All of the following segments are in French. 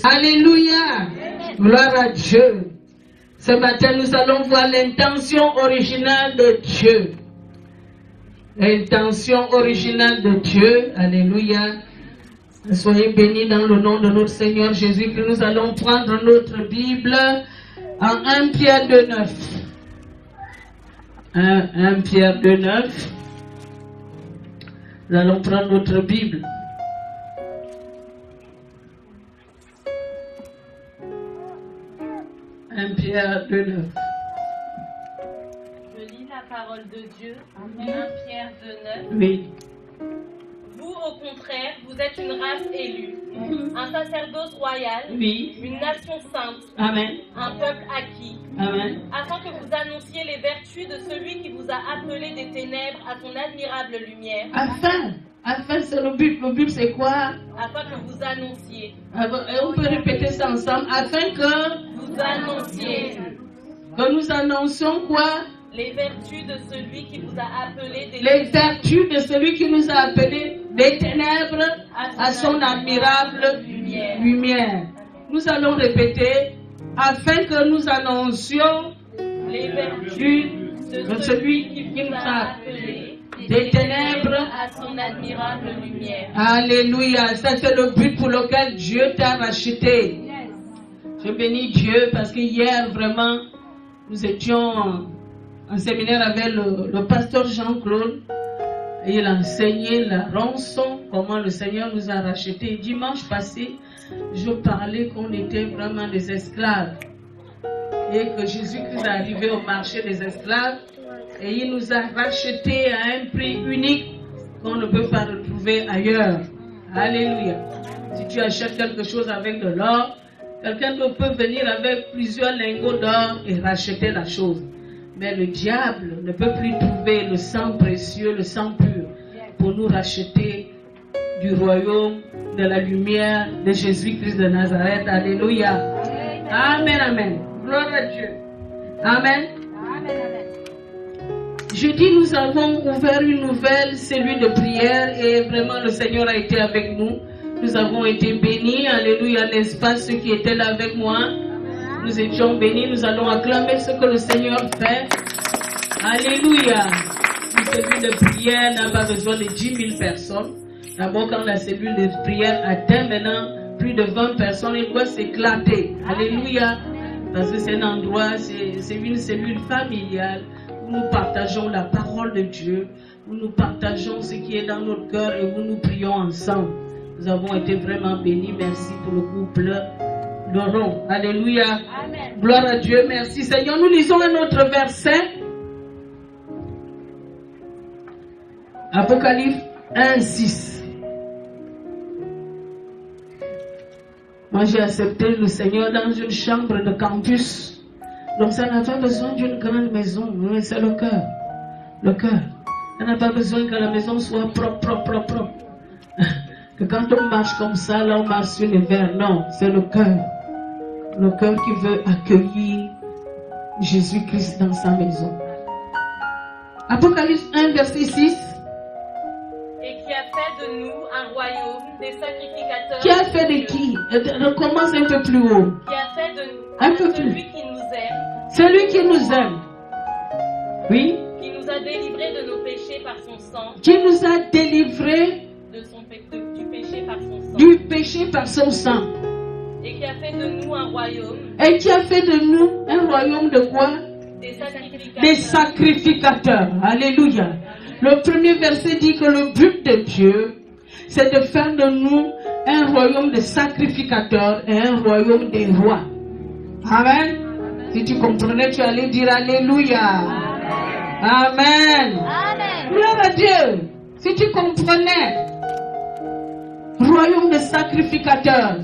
Alléluia. Gloire à Dieu. Ce matin, nous allons voir l'intention originale de Dieu. L'intention originale de Dieu. Alléluia. Soyez bénis dans le nom de notre Seigneur Jésus. Que nous allons prendre notre Bible en 1 Pierre 2,9. 1 Pierre 2,9. Nous allons prendre notre Bible. Pierre 2,9. Je lis la parole de Dieu. 1 Pierre 2,9. Oui. Vous, au contraire, vous êtes une race élue, un sacerdoce royal, Oui. une nation sainte, Amen. un peuple acquis, Amen. afin que vous annonciez les vertus de celui qui vous a appelé des ténèbres à son admirable lumière. Afin, c'est le but. Le but, c'est quoi? Afin que vous annonciez. On peut répéter ça ensemble. Afin que Vous annonciez que nous annoncions quoi? les vertus de celui qui vous a appelé des Les vertus de celui qui nous a appelés des ténèbres à son admirable lumière. Nous allons répéter. Afin que nous annoncions les vertus de celui qui vous a appelé des ténèbres à son admirable lumière. Alléluia. Ça, c'est le but pour lequel Dieu t'a racheté. Je bénis Dieu parce que hier, vraiment, nous étions en séminaire avec le pasteur Jean-Claude. Et il a enseigné la rançon, comment le Seigneur nous a rachetés. Dimanche passé, je parlais qu'on était vraiment des esclaves. Et que Jésus-Christ est arrivé au marché des esclaves. Et il nous a rachetés à un prix unique qu'on ne peut pas retrouver ailleurs. Alléluia. Si tu achètes quelque chose avec de l'or, quelqu'un d'autre peut venir avec plusieurs lingots d'or et racheter la chose. Mais le diable ne peut plus trouver le sang précieux, le sang pur, pour nous racheter du royaume, de la lumière de Jésus-Christ de Nazareth. Alléluia. Amen, amen. Gloire à Dieu. Amen. Jeudi, nous avons ouvert une nouvelle cellule de prière et vraiment le Seigneur a été avec nous. Nous avons été bénis. Alléluia, n'est-ce pas, ceux qui étaient là avec moi? Nous étions bénis. Nous allons acclamer ce que le Seigneur fait. Alléluia. Une cellule de prière n'a pas besoin de 10 000 personnes. D'abord, quand la cellule de prière atteint maintenant plus de 20 personnes, il doit s'éclater. Alléluia. Parce que c'est un endroit, c'est une cellule familiale où nous partageons la parole de Dieu, où nous partageons ce qui est dans notre cœur et où nous prions ensemble. Nous avons été vraiment bénis. Merci pour le couple Laurent. Alléluia. Amen. Gloire à Dieu. Merci Seigneur. Nous lisons un autre verset. Apocalypse 1:6. Moi, j'ai accepté le Seigneur dans une chambre de campus. Donc, ça n'a pas besoin d'une grande maison. Mais c'est le cœur. Le cœur. Ça n'a pas besoin que la maison soit propre. Que quand on marche comme ça, là, on marche sur les verres. Non, c'est le cœur. Le cœur qui veut accueillir Jésus-Christ dans sa maison. Apocalypse 1, verset 6. Et qui a fait de nous un royaume, des sacrificateurs. Qui a fait de qui? Recommence un peu plus haut. Qui a fait de nous un peu celui plus. qui nous aime. Celui qui nous aime. Oui. Qui nous a délivrés de nos péchés par son sang. Qui nous a délivrés du péché par son sang. Du péché par son sang. Et qui a fait de nous un royaume. Et qui a fait de nous un royaume de quoi? Des sacrificateurs. Des sacrificateurs. Alléluia. Le premier verset dit que le but de Dieu, c'est de faire de nous un royaume de sacrificateurs et un royaume des rois. Amen. Si tu comprenais, tu allais dire Alléluia. Amen. Amen. Gloire à Dieu. Si tu comprenais, royaume de sacrificateurs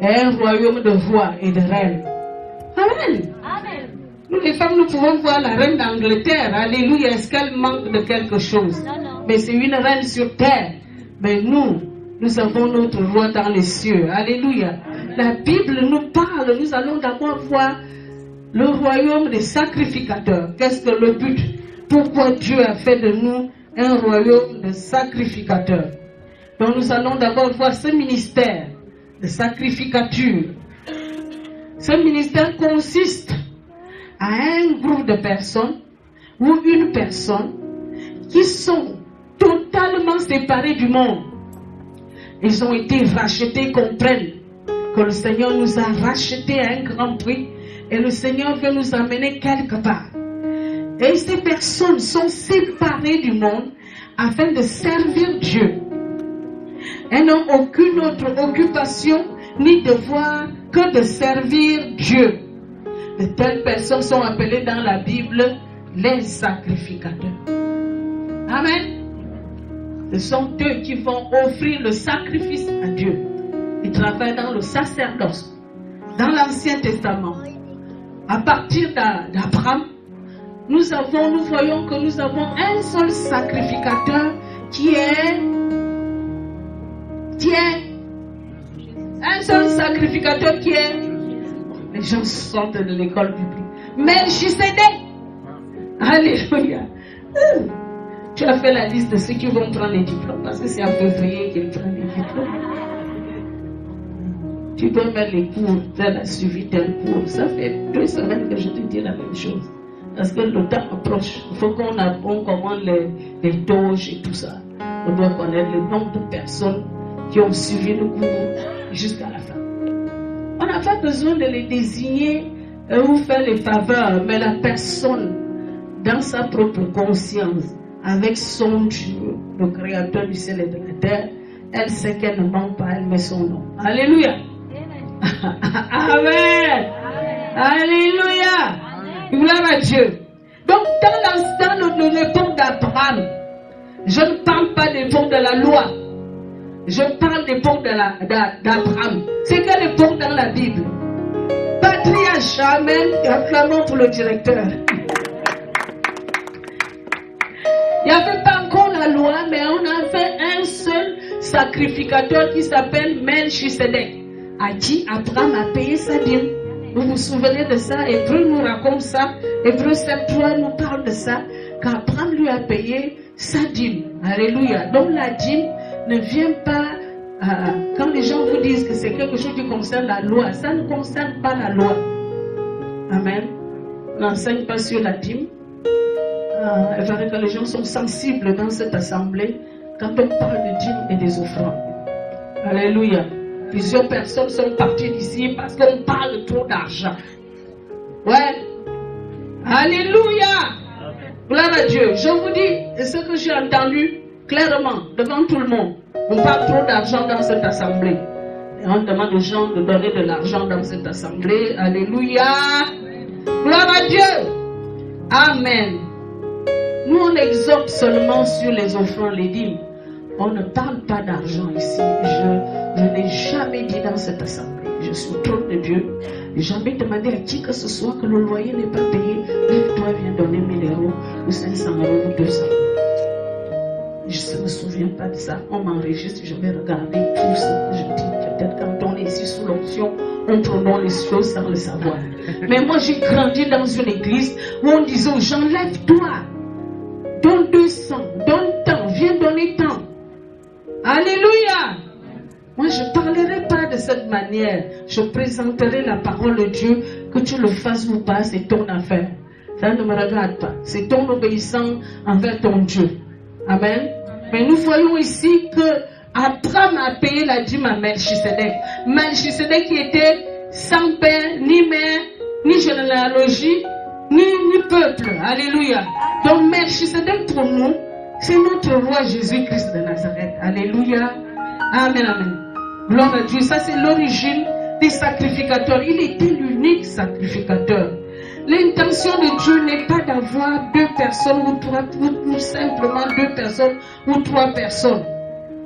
et un royaume de rois et de reines. Amen. Amen. Nous les femmes, nous pouvons voir la reine d'Angleterre. Alléluia. Est-ce qu'elle manque de quelque chose? Non. Mais c'est une reine sur terre. Mais nous avons notre roi dans les cieux. Alléluia. La Bible nous parle. Nous allons d'abord voir le royaume des sacrificateurs. Qu'est-ce que le but? Pourquoi Dieu a fait de nous un royaume de sacrificateurs? Donc nous allons d'abord voir ce ministère de sacrificature. Ce ministère consiste à un groupe de personnes ou une personne qui sont totalement séparés du monde. Ils ont été rachetés, comprennent que le Seigneur nous a rachetés à un grand prix et le Seigneur veut nous emmener quelque part. Et ces personnes sont séparées du monde afin de servir Dieu. Elles n'ont aucune autre occupation ni devoir que de servir Dieu. De telles personnes sont appelées dans la Bible les sacrificateurs. Amen. Ce sont eux qui vont offrir le sacrifice à Dieu. Ils travaillent dans le sacerdoce. Dans l'Ancien Testament, à partir d'Abraham, nous voyons que nous avons un seul sacrificateur qui est un seul sacrificateur qui est, les gens sortent de l'école publique, Melchisedec. Alléluia. Tu as fait la liste de ceux qui vont prendre les diplômes, parce que c'est en février qu'ils prennent les diplômes. Tu dois mettre les cours, faire la suivi tel cours. Ça fait 2 semaines que je te dis la même chose. Parce que le temps approche. Il faut qu'on commande les doges et tout ça. On doit connaître le nombre de personnes qui ont suivi le cours jusqu'à la fin. On n'a pas besoin de les désigner ou faire les faveurs, mais la personne, dans sa propre conscience, avec son Dieu, le créateur du ciel et de la terre, elle sait qu'elle ne ment pas, elle met son nom. Alléluia. Amen. Alléluia. Gloire à Dieu. Donc, dans l'époque d'Abraham, je ne parle pas de l'époque de la loi. Je parle de l'époque d'Abraham. C'est quelle époque dans la Bible? Patriarche, amen. Acclamons pour le directeur. Il n'y avait pas encore la loi, mais on avait un seul sacrificateur qui s'appelle Melchisedec, à qui Abraham a payé sa dîme. Vous vous souvenez de ça? Hébreu nous raconte ça. Hébreu 7.3 nous parle de ça, qu'Abraham lui a payé sa dîme. Alléluia. Donc la dîme ne vient pas, quand les gens vous disent que c'est quelque chose qui concerne la loi, ça ne concerne pas la loi. Amen. On n'enseigne pas sur la dîme. Il paraît que les gens sont sensibles dans cette assemblée quand on parle de dîme et des offrandes. Alléluia. Plusieurs personnes sont parties d'ici parce qu'on parle trop d'argent. Ouais. Alléluia. Gloire à Dieu. Je vous dis ce que j'ai entendu clairement devant tout le monde. On parle trop d'argent dans cette assemblée. Et on demande aux gens de donner de l'argent dans cette assemblée. Alléluia. Gloire à Dieu. Amen. Nous, on exhorte seulement sur les offrandes, les dîmes. On ne parle pas d'argent ici. Je n'ai jamais dit dans cette assemblée, je suis au trône de Dieu. J'ai jamais demandé à qui que ce soit que le loyer n'est pas payé. Lève-toi, viens donner 1000 euros ou 500 euros ou 200 euros. Je ne me souviens pas de ça. On m'enregistre, je vais regarder tout ce que je dis. Peut-être quand on est ici sous l'onction, on prononce les choses sans le savoir. Mais moi, j'ai grandi dans une église où on disait aux gens, lève-toi. Donne 200, donne tant, viens donner tant. Alléluia. Moi, je ne parlerai pas de cette manière. Je présenterai la parole de Dieu. Que tu le fasses ou pas, c'est ton affaire. Ça ne me regarde pas. C'est ton obéissance envers ton Dieu. Amen. Mais nous voyons ici que Abraham a payé la dîme à Melchisedec. Melchisedec qui était sans père, ni mère, ni généalogie, ni peuple. Alléluia. Donc Melchisedec pour nous, c'est notre roi Jésus-Christ de Nazareth. Alléluia. Amen, amen. Gloire à Dieu. Ça, c'est l'origine des sacrificateurs. Il était l'unique sacrificateur. L'intention de Dieu n'est pas d'avoir 2 personnes ou 3, ou simplement 2 personnes ou 3 personnes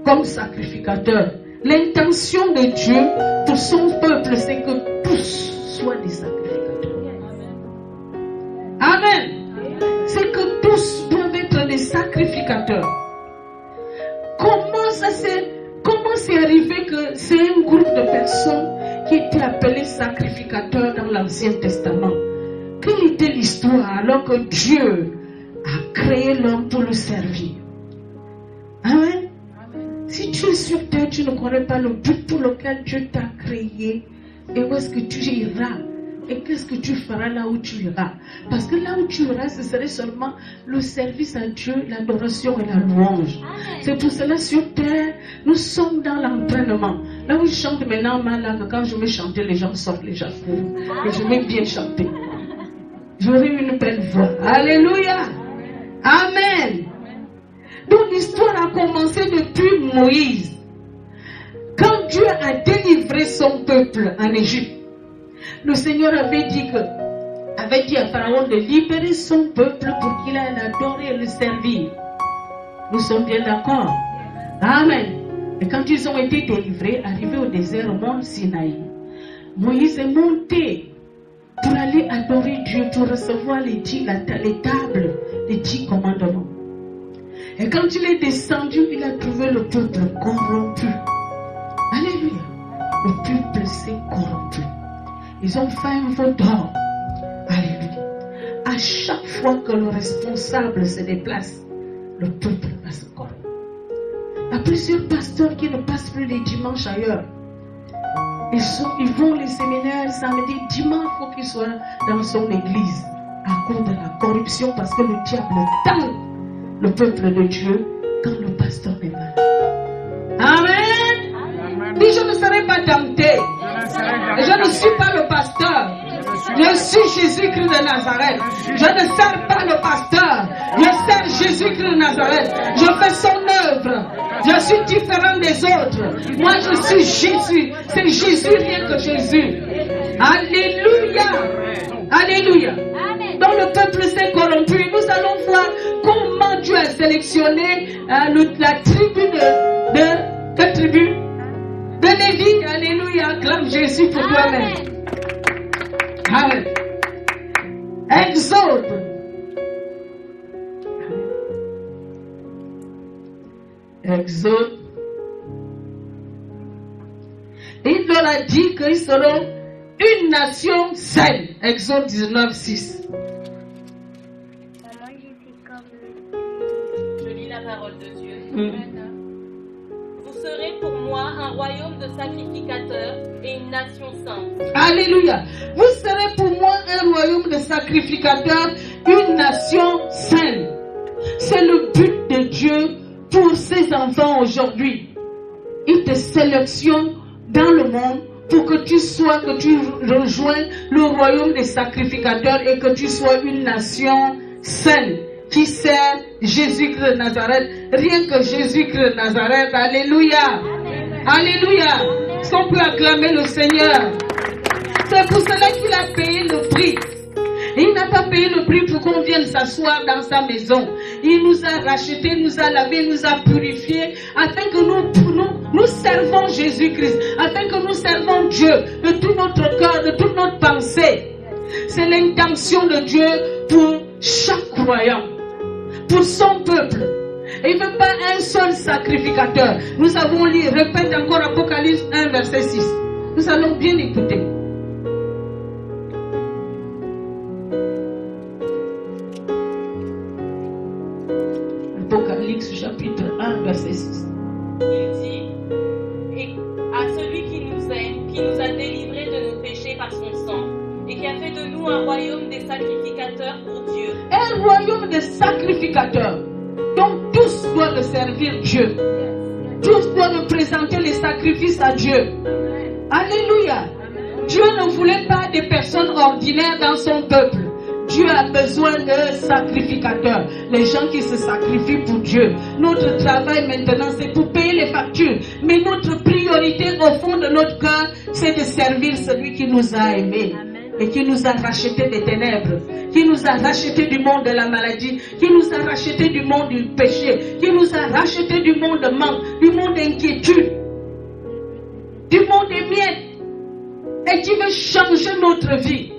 comme sacrificateurs. L'intention de Dieu pour son peuple, c'est que tous soient des sacrificateurs. Amen. C'est que tous doivent être des sacrificateurs. Comment c'est arrivé que c'est un groupe de personnes qui étaient appelées sacrificateurs dans l'Ancien Testament? Quelle était l'histoire alors que Dieu a créé l'homme pour le servir? Amen. Si tu es sur terre, tu ne connais pas le but pour lequel Dieu t'a créé. Et où est-ce que tu iras? Et qu'est-ce que tu feras là où tu iras? Parce que là où tu iras, ce serait seulement le service à Dieu, l'adoration et la louange. C'est pour cela sur terre, nous sommes dans l'entraînement. Là où je chante maintenant, là, quand je vais chanter, les gens sortent, les gens courent. Et je vais bien chanter. J'aurai une belle voix. Alléluia. Amen. Donc l'histoire a commencé depuis Moïse. Quand Dieu a délivré son peuple en Égypte, le Seigneur avait dit à Pharaon de libérer son peuple pour qu'il aille l'adorer et le servir. Nous sommes bien d'accord? Amen. Et quand ils ont été délivrés, arrivés au désert au mont Sinaï, Moïse est monté pour aller adorer Dieu, pour recevoir les tables, les 10 commandements. Et quand il est descendu, il a trouvé le peuple corrompu. Alléluia. Le peuple s'est corrompu. Ils ont fait un veau d'or. Alléluia. À chaque fois que le responsable se déplace, le peuple va se corrompre. Il y a plusieurs pasteurs qui ne passent plus les dimanches ailleurs. Ils vont les séminaires samedi, dimanche, il faut qu'ils soient dans son église à cause de la corruption, parce que le diable tente le peuple de Dieu quand le pasteur est malade. Amen. Dis, je ne serai pas tenté. Je ne suis pas le pasteur. Je suis Jésus-Christ de Nazareth. Je ne sers pas le pasteur. Je sers Jésus-Christ de Nazareth. Je fais son œuvre. Je suis différent des autres. Moi, je suis Jésus. C'est Jésus, rien que Jésus. Alléluia. Alléluia. Donc le peuple s'est corrompu. Nous allons voir comment Dieu a sélectionné la tribu de quelle tribu? De Lévi. Alléluia. Acclame Jésus pour toi-même. Amen. Exode. Exode. Il leur a dit qu'ils seront une nation saine. Exode 19, 6. Je lis la parole de Dieu. Vous serez pour moi un royaume de sacrificateurs et une nation sainte. Alléluia. Vous serez pour moi un royaume de sacrificateurs, une nation saine. C'est le but de Dieu pour ses enfants aujourd'hui. Il te sélectionne dans le monde pour que tu rejoignes le royaume des sacrificateurs et que tu sois une nation saine qui sert Jésus-Christ de Nazareth. Rien que Jésus-Christ de Nazareth. Alléluia. Alléluia. Est-ce qu'on peut acclamer le Seigneur? C'est pour cela qu'il a payé le prix. Il n'a pas payé le prix pour qu'on vienne s'asseoir dans sa maison. Il nous a rachetés, nous a lavés, nous a purifiés, afin que nous servons Jésus-Christ, afin que nous servons Dieu de tout notre cœur, de toute notre pensée. C'est l'intention de Dieu pour chaque croyant, pour son peuple. Et il ne veut pas un seul sacrificateur. Nous avons lu, répète encore Apocalypse 1, verset 6. Nous allons bien écouter. Apocalypse chapitre 1, verset 6. Il dit, et à celui qui nous aime, qui nous a délivrés de nos péchés par son sang, et qui a fait de nous un royaume des sacrificateurs pour Dieu. Un royaume des sacrificateurs. Donc tous doivent servir Dieu. Tous doivent présenter les sacrifices à Dieu. Alléluia. Dieu ne voulait pas des personnes ordinaires dans son peuple. Dieu a besoin de sacrificateurs, les gens qui se sacrifient pour Dieu. Notre travail maintenant, c'est pour payer les factures. Mais notre priorité au fond de notre cœur, c'est de servir celui qui nous a aimés et qui nous a rachetés des ténèbres, qui nous a rachetés du monde de la maladie, qui nous a rachetés du monde du péché, qui nous a rachetés du monde de manque, du monde d'inquiétude, du monde des miettes, et qui veut changer notre vie.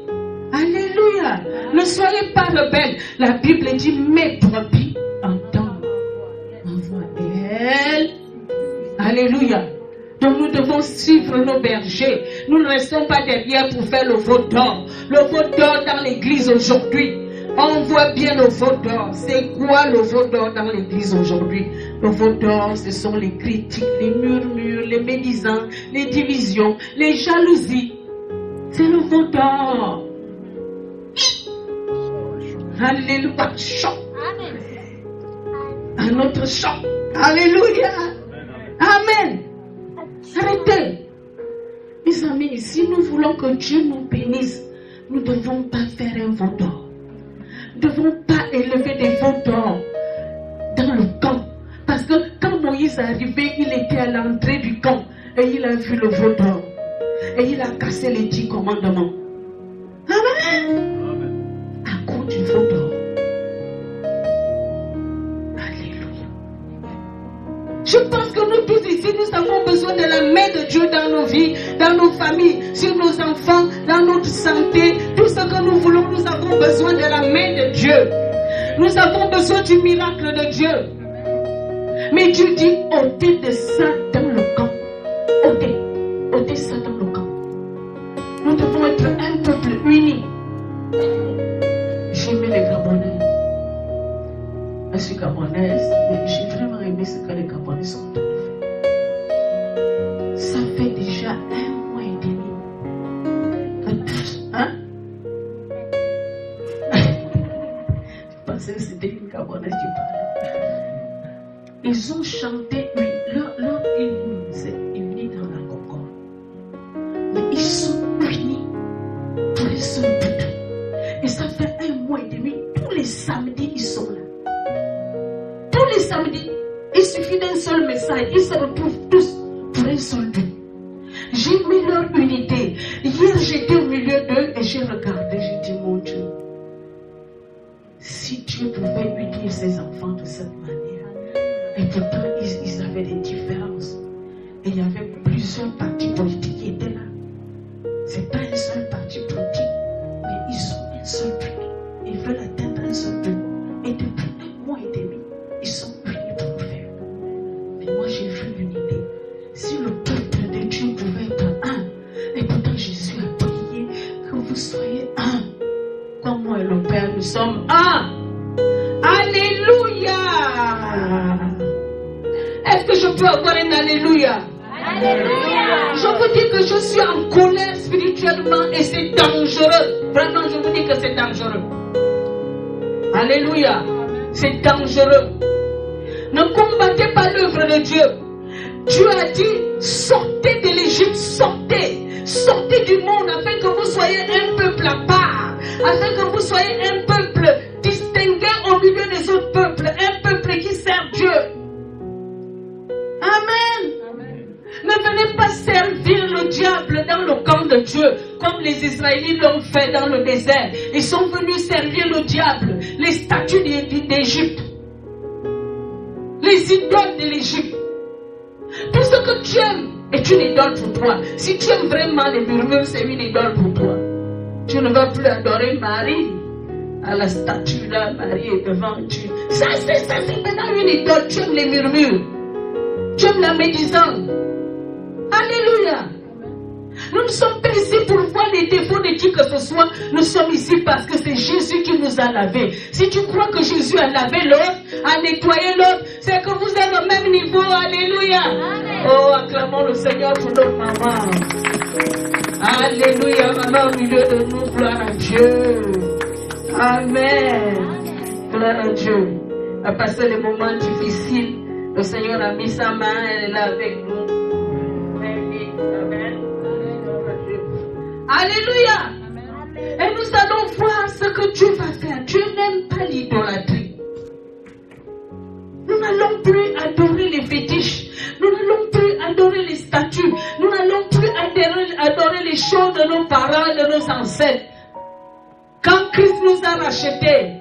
Alléluia. Ne soyez pas rebelles. La Bible dit, mes brebis entendent ma voix. Et elles. Alléluia. Donc nous devons suivre nos bergers. Nous ne restons pas derrière pour faire le veau d'or. Le veau d'or dans l'église aujourd'hui. On voit bien le veau d'or. C'est quoi le veau d'or dans l'église aujourd'hui? Le veau d'or, ce sont les critiques, les murmures, les médisants, les divisions, les jalousies. C'est le veau d'or. Alléluia. Chant. Un autre chant. Alléluia. Amen. Arrêtez. Mes amis, si nous voulons que Dieu nous bénisse, nous ne devons pas faire un veau d'or. Nous ne devons pas élever des veaux d'or dans le camp. Parce que quand Moïse est arrivé, il était à l'entrée du camp et il a vu le veau d'or. Et il a cassé les 10 commandements. Amen. À cause du veau d'or. Alléluia. Je pense que nous tous ici, nous avons besoin de la main de Dieu dans nos vies, dans nos familles, sur nos enfants, dans notre santé. Tout ce que nous voulons, nous avons besoin de la main de Dieu. Nous avons besoin du miracle de Dieu. Mais Dieu dit, ôtez de ça dans le camp. Ôtez ça dans le camp. Nous devons être un peuple uni. J'aimais les Gabonais. Je suis gabonaise, mais j'ai vraiment aimé ce que les Gabonais sont en train de faire. Ça fait déjà 1 mois et demi. Hein? Je pensais que c'était une Gabonaise qui parlait. Ils ont chanté, leur hymne s'est uni dans la concorde. Mais ils sont unis pour un seul but. Et ça fait 1 mois et demi, tous les samedis, ils sont là. Tous les samedis, il suffit d'un seul message, ils se retrouvent tous pour un seul but. J'ai mis leur unité. Hier, j'étais au milieu d'eux et j'ai regardé, j'ai dit, mon Dieu, si Dieu pouvait unir ses enfants de cette manière. Et pourtant, ils avaient des différences. Et il y avait plusieurs partis politiques qui étaient là. Ce n'est pas un seul parti politique, mais ils ont un seul but. Ils veulent atteindre un seul but. Et depuis 1 mois et demi, ils sont unis pour le faire. Mais moi, j'ai vu l'unité. Si le peuple de Dieu pouvait être un, et pourtant Jésus a prié que vous soyez un. Comme moi et le Père, nous sommes un. Alléluia. Est-ce que je peux avoir un alléluia? Alléluia. Je vous dis que je suis en colère spirituellement et c'est dangereux. Vraiment, je vous dis que c'est dangereux. Alléluia. C'est dangereux. Ne combattez pas l'œuvre de Dieu. Dieu a dit, sortez de l'Égypte, sortez. Sortez du monde afin que vous soyez un peuple à part. Afin que vous soyez un peuple distingué au milieu des autres peuples. Un peuple qui sert Dieu. Amen. Amen. Ne venez pas servir le diable dans le camp de Dieu, comme les Israélites l'ont fait dans le désert. Ils sont venus servir le diable, les statues d'Égypte, les idoles de l'Égypte. Tout ce que tu aimes est une idole pour toi. Si tu aimes vraiment les murmures, c'est une idole pour toi. Tu ne vas plus adorer Marie à la statue là, Marie est devant Dieu. Ça c'est maintenant une idole. Tu aimes les murmures. Tu aimes la médisance. Alléluia. Nous ne sommes pas ici pour voir les défauts de qui que ce soit. Nous sommes ici parce que c'est Jésus qui nous a lavés. Si tu crois que Jésus a lavé l'autre, a nettoyé l'autre, c'est que vous êtes au même niveau. Alléluia. Amen. Oh, acclamons le Seigneur pour notre maman. Alléluia, maman au milieu de nous. Gloire à Dieu. Amen. Gloire à Dieu. À passer les moments difficiles, le Seigneur a mis sa main, elle est là avec nous. Amen. Alléluia. Amen. Et nous allons voir ce que Dieu va faire. Dieu n'aime pas l'idolâtrie. Nous n'allons plus adorer les fétiches. Nous n'allons plus adorer les statues. Nous n'allons plus adorer les choses de nos parents, de nos ancêtres. Quand Christ nous a rachetés,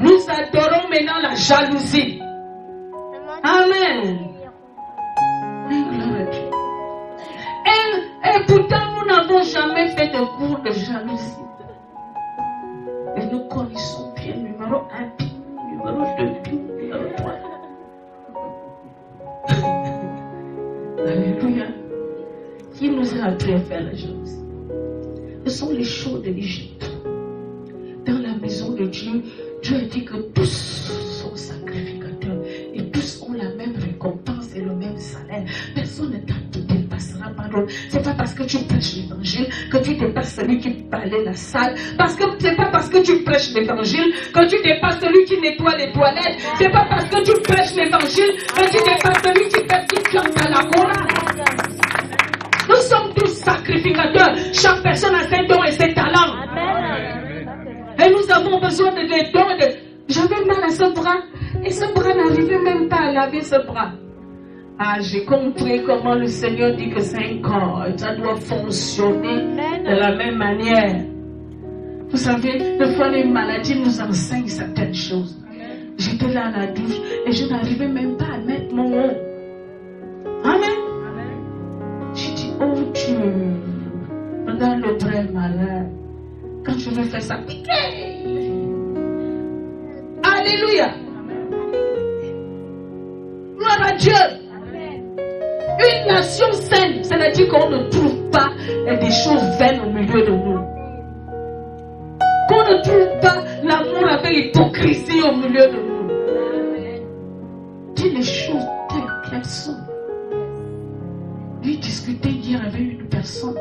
nous adorons maintenant la jalousie. Amen. Et pourtant, nous n'avons jamais fait de cours de jalousie. Et nous connaissons bien numéro 1, numéro 2, numéro 3. Alléluia. Qui nous a appris à faire la jalousie? Ce sont les choses de l'Égypte. Dans la maison de Dieu, Dieu a dit que tous sont sacrificateurs et tous ont la faire. Personne ne te dépassera, pardon. C'est pas parce que tu prêches l'évangile que tu dépasses celui qui balaye la salle. Parce que c'est pas parce que tu prêches l'évangile que tu dépasses celui qui nettoie les toilettes. C'est pas parce que tu prêches l'évangile que tu dépasses celui qui chante à la chorale. Nous sommes tous sacrificateurs. Chaque personne a ses dons et ses talents. Et nous avons besoin de des dons. J'avais mal à ce bras. Et ce bras n'arrivait même pas à laver ce bras. Ah, j'ai compris comment le Seigneur dit que c'est un corps. Et ça doit fonctionner de la même manière. Vous savez, des fois les maladies nous enseignent certaines choses. J'étais là à la douche et je n'arrivais même pas à mettre mon haut. Amen. J'ai dit, oh Dieu, regarde le bras malade. Quand je vais faire ça, alléluia. Gloire à Dieu. Une nation saine, c'est-à-dire qu'on ne trouve pas des choses vaines au milieu de nous. Qu'on ne trouve pas l'amour avec hypocrisie au milieu de nous. Dis les choses telles qu'elles sont. J'ai discuté hier avec une personne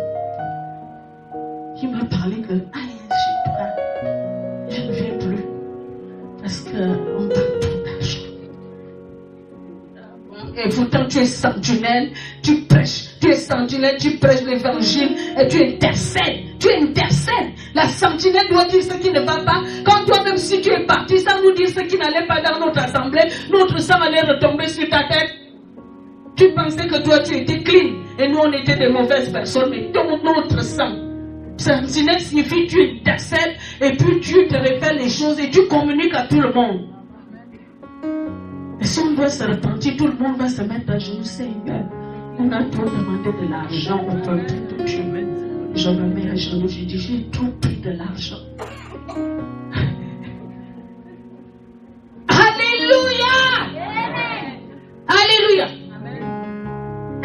qui m'a parlé que je ne viens plus parce qu'on parle trop d'argent. Et pourtant tu es sentinelle, tu prêches, tu es sentinelle, tu prêches l'évangile et tu intercèdes. Tu intercèdes. La sentinelle doit dire ce qui ne va pas. Quand toi-même, si tu es parti sans nous dire ce qui n'allait pas dans notre assemblée, notre sang allait retomber sur ta tête. Tu pensais que toi tu étais clean et nous on était des mauvaises personnes, mais notre sang. Sentinelle signifie tu intercèdes et puis tu te réfères les choses et tu communiques à tout le monde. Et si on doit se repentir, tout le monde va se mettre à genoux. Seigneur, on a trop demandé de l'argent au peuple de Dieu. Je me mets à genoux, je dis, j'ai trop pris de l'argent. Alléluia! Alléluia!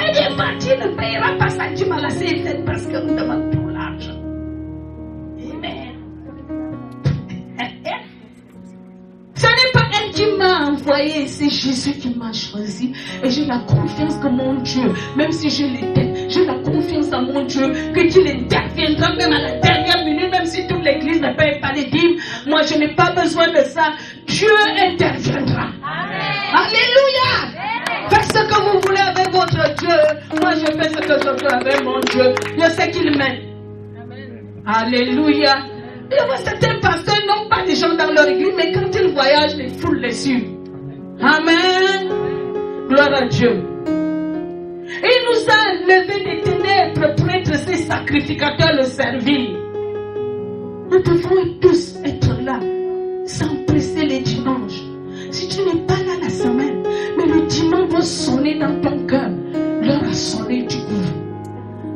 Elle est partie, ne payera pas ça, tu m'as laissé faire parce que nous demandons trop l'argent. Amen. Ce n'est pas elle qui m'a envoyé, c'est Jésus qui m'a choisi. Et j'ai la confiance que mon Dieu, même si je l'étais, j'ai la confiance en mon Dieu, que qu'il interviendra même à la dernière minute, même si toute l'église ne paye pas les dîmes. Moi, je n'ai pas besoin de ça. Dieu interviendra. Amen. Alléluia. Faites ce que vous voulez avec votre Dieu. Moi, je fais ce que je veux avec mon Dieu. Je sais qu'il m'aime. Alléluia. Il y a certains pasteurs n'ont pas des gens dans leur église, mais quand ils voyagent, les foules les suivent. Amen. Gloire à Dieu. Il nous a levé des ténèbres pour être ses sacrificateurs, le servir. Nous devons tous être là, sans presser les dimanches. Si tu n'es pas là la semaine, mais le dimanche va sonner dans ton cœur, l'heure a sonné, tu ouvres.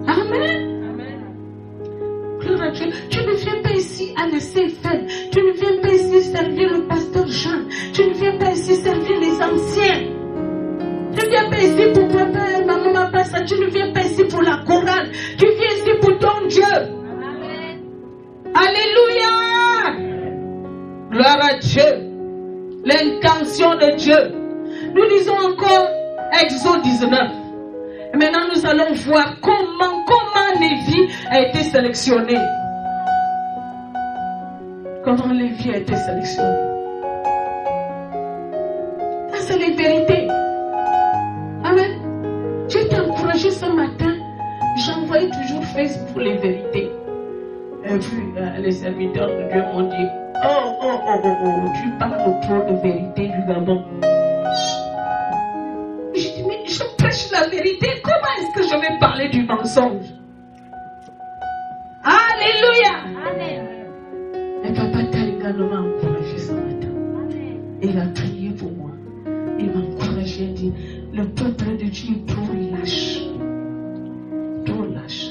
Amen. Gloire à Dieu. Tu ne viens pas ici à laisser faire. Tu ne viens pas ici servir le pasteur Jean. Tu ne viens pas ici servir les anciens. Tu ne viens pas ici pour papa et maman, papa, ça. Tu ne viens pas ici pour la chorale. Tu viens ici pour ton Dieu. Amen. Alléluia. Gloire à Dieu. L'intention de Dieu. Nous lisons encore Exode 19. Et maintenant nous allons voir comment Lévi a été sélectionné. Comment Lévi a été sélectionné. Ça c'est les vérités. Amen. J'ai été encouragé ce matin. J'envoyais toujours Facebook les vérités. Et puis les serviteurs de Dieu m'ont dit, tu parles trop de vérité du Gabon. Je dis, mais je prêche la vérité. Comment est-ce que je vais parler du mensonge? Alléluia. Amen. Et papa Talinga m'a encouragé ce matin. Amen. Il a prié pour moi. Il m'a encouragé. Il dit, le peuple de Dieu est trop lâche. Trop lâche.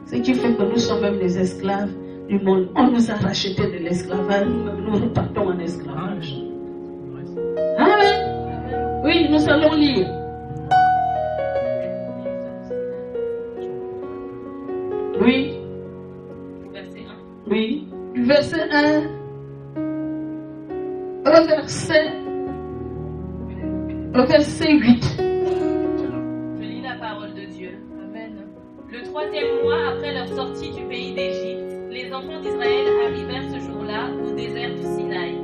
Ce qui fait que nous sommes même les esclaves du monde. On nous a rachetés de l'esclavage. Nous repartons en esclavage. Amen. Oui, nous allons lire. Oui. Verset 1. Oui. Du verset 1 au verset 8. enfants d'Israël arrivèrent ce jour-là au désert du Sinaï.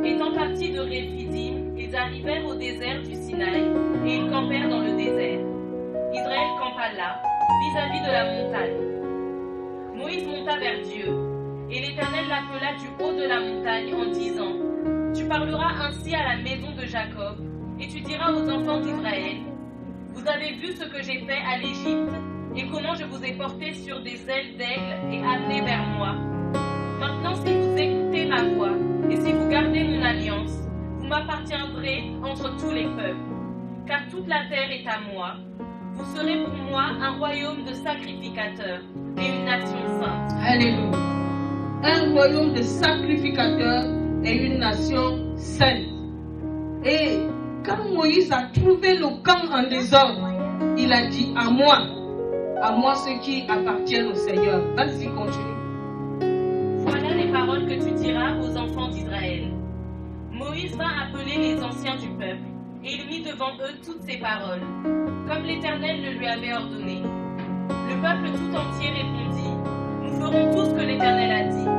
Étant partis de Réphidim, ils arrivèrent au désert du Sinaï et ils campèrent dans le désert. Israël campa là, vis-à-vis de la montagne. Moïse monta vers Dieu, et l'Éternel l'appela du haut de la montagne en disant : Tu parleras ainsi à la maison de Jacob, et tu diras aux enfants d'Israël : Vous avez vu ce que j'ai fait à l'Égypte, et comment je vous ai porté sur des ailes d'aigle et amené vers moi. Maintenant, si vous écoutez ma voix, et si vous gardez mon alliance, vous m'appartiendrez entre tous les peuples, car toute la terre est à moi. Vous serez pour moi un royaume de sacrificateurs et une nation sainte. Alléluia. Un royaume de sacrificateurs et une nation sainte. Et quand Moïse a trouvé le camp en désordre, il a dit à moi ceux qui appartiennent au Seigneur. Vas-y, continue. Voilà les paroles que tu diras aux enfants d'Israël. Moïse vint appeler les anciens du peuple, et il mit devant eux toutes ces paroles, comme l'Éternel le lui avait ordonné. Le peuple tout entier répondit : Nous ferons tout ce que l'Éternel a dit.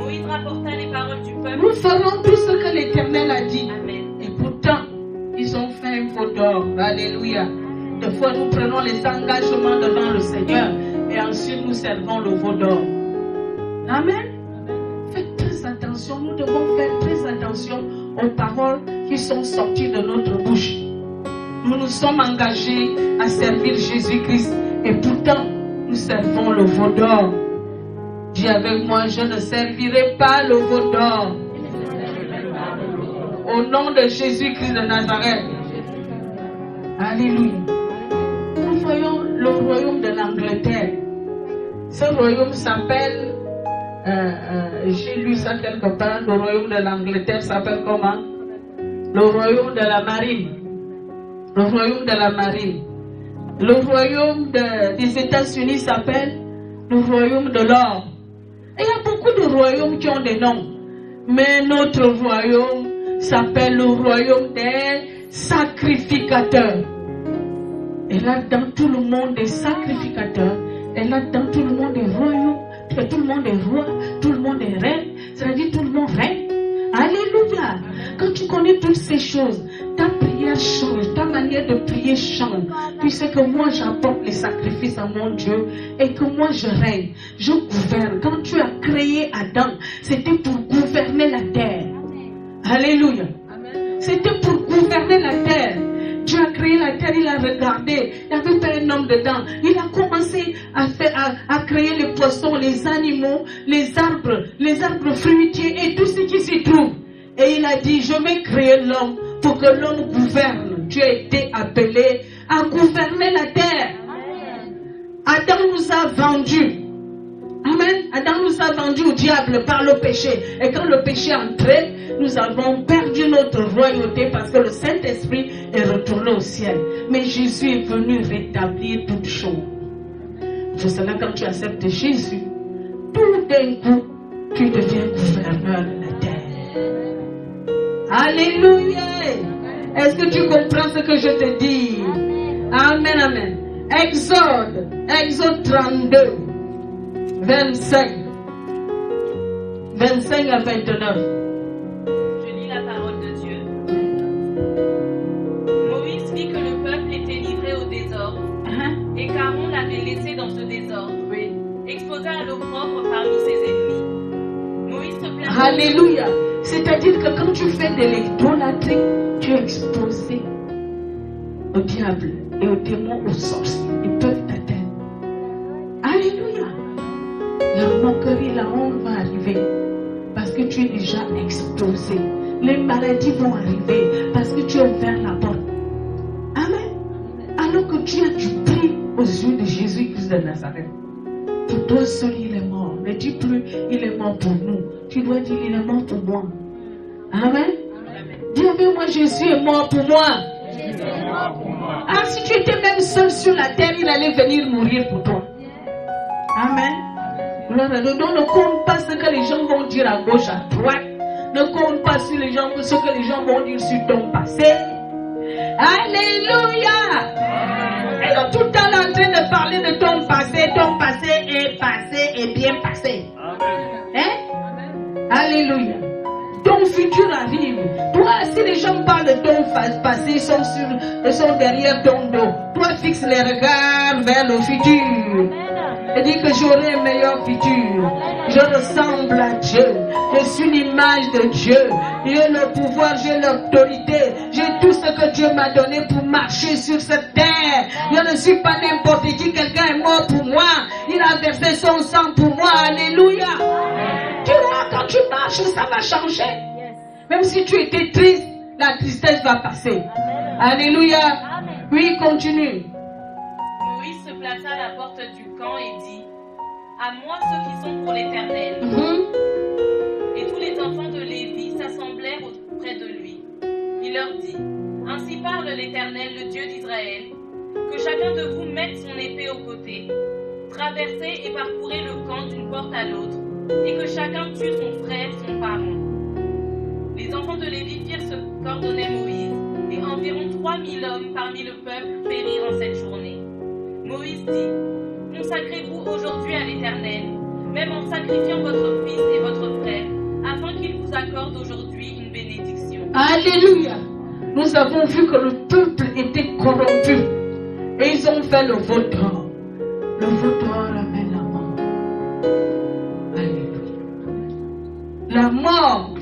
Moïse rapporta les paroles du peuple. Nous ferons tout ce que l'Éternel a dit. Amen. Et pourtant, ils ont fait un faux d'or. Alléluia. Des fois, nous prenons les engagements devant le Seigneur et ensuite nous servons le veau d'or. Amen. Faites très attention. Nous devons faire très attention aux paroles qui sont sorties de notre bouche. Nous nous sommes engagés à servir Jésus-Christ et pourtant, nous servons le veau d'or. Dis avec moi, je ne servirai pas le veau d'or. Au nom de Jésus-Christ de Nazareth. Alléluia. Nous voyons le royaume de l'Angleterre. Ce royaume s'appelle, j'ai lu ça quelque part, le royaume de l'Angleterre s'appelle comment? Le royaume de la marine. Le royaume de la marine. Le royaume des États-Unis s'appelle le royaume de l'or. Et il y a beaucoup de royaumes qui ont des noms. Mais notre royaume s'appelle le royaume des sacrificateurs. Et là, dans tout le monde des sacrificateurs, et là, dans tout le monde des royaumes, tout le monde est roi, tout le monde est reine, c'est-à-dire tout le monde règne. Alléluia. Quand tu connais toutes ces choses, ta prière change, ta manière de prier change. Tu sais que moi j'apporte les sacrifices à mon Dieu et que moi je règne, je gouverne. Quand tu as créé Adam, c'était pour gouverner la terre. Alléluia. C'était pour gouverner la terre. Dieu a créé la terre, il a regardé, il n'y avait pas un homme dedans. Il a commencé à créer les poissons, les animaux, les arbres fruitiers et tout ce qui s'y trouve. Et il a dit, je vais créer l'homme pour que l'homme gouverne. Tu as été appelé à gouverner la terre. Adam nous a vendus. Amen. Adam nous a vendus au diable par le péché. Et quand le péché est entré, nous avons perdu notre royauté parce que le Saint-Esprit est retourné au ciel. Mais Jésus est venu rétablir toutes choses. C'est cela quand tu acceptes Jésus, tout d'un coup, tu deviens gouverneur de la terre. Alléluia. Est-ce que tu comprends ce que je te dis? Amen, amen. Exode 32, 25 à 29. Je lis la parole de Dieu. Moïse vit que le peuple était livré au désordre, et qu'Aaron l'avait laissé dans ce désordre, exposé à l'opprobre parmi ses ennemis. Moïse se plaint. Alléluia. C'est-à-dire que quand tu fais de l'idolâtrie, tu es exposé au diable et aux démons, aux sorciers. Ils peuvent t'atteindre. Alléluia. La moquerie, la honte va arriver parce que tu es déjà exposé. Les maladies vont arriver parce que tu as ouvert la porte. Amen. Alors que tu as du prix aux yeux de Jésus-Christ de Nazareth. Pour toi seul, il est mort. Ne dis plus, il est mort pour nous. Tu dois dire, il est mort pour moi. Amen. Dis avec moi, Jésus est mort pour moi. Ah, si tu étais même seul sur la terre, il allait venir mourir pour toi. Amen. Donc ne compte pas ce que les gens vont dire à gauche, à droite. Ne compte pas sur les gens, ce que les gens vont dire sur ton passé. Alléluia. Et donc tout le temps là, en train de parler de ton passé est passé. passé est bien passé. Hein? Alléluia. Ton futur arrive. Toi, si les gens parlent de ton passé, ils sont derrière ton dos. Toi, fixe les regards vers le futur. Et dis que j'aurai un meilleur futur. Je ressemble à Dieu. Je suis l'image de Dieu. J'ai le pouvoir, j'ai l'autorité. J'ai tout ce que Dieu m'a donné pour marcher sur cette terre. Je ne suis pas n'importe qui. Quelqu'un est mort pour moi. Il a versé son sang pour moi. Alléluia. Tu vois, quand tu marches, ça va changer. Même si tu étais triste, la tristesse va passer. Alléluia. Oui, continue. Moïse se plaça à la porte du camp et dit: à moi ceux qui sont pour l'Éternel. Et tous les enfants de Lévi s'assemblèrent auprès de lui. Il leur dit: ainsi parle l'Éternel, le Dieu d'Israël, que chacun de vous mette son épée au côté, traversez et parcourez le camp d'une porte à l'autre, et que chacun tue son frère, son parent. Les enfants de Lévi firent ce qu'ordonnait Moïse, et environ 3000 hommes parmi le peuple périrent en cette journée. Moïse dit: consacrez-vous aujourd'hui à l'Éternel, même en sacrifiant votre fils et votre frère, afin qu'il vous accorde aujourd'hui une bénédiction. Alléluia. Nous avons vu que le peuple était corrompu, et ils ont fait le veau d'or. Le veau d'or amène la mort. Alléluia. La mort.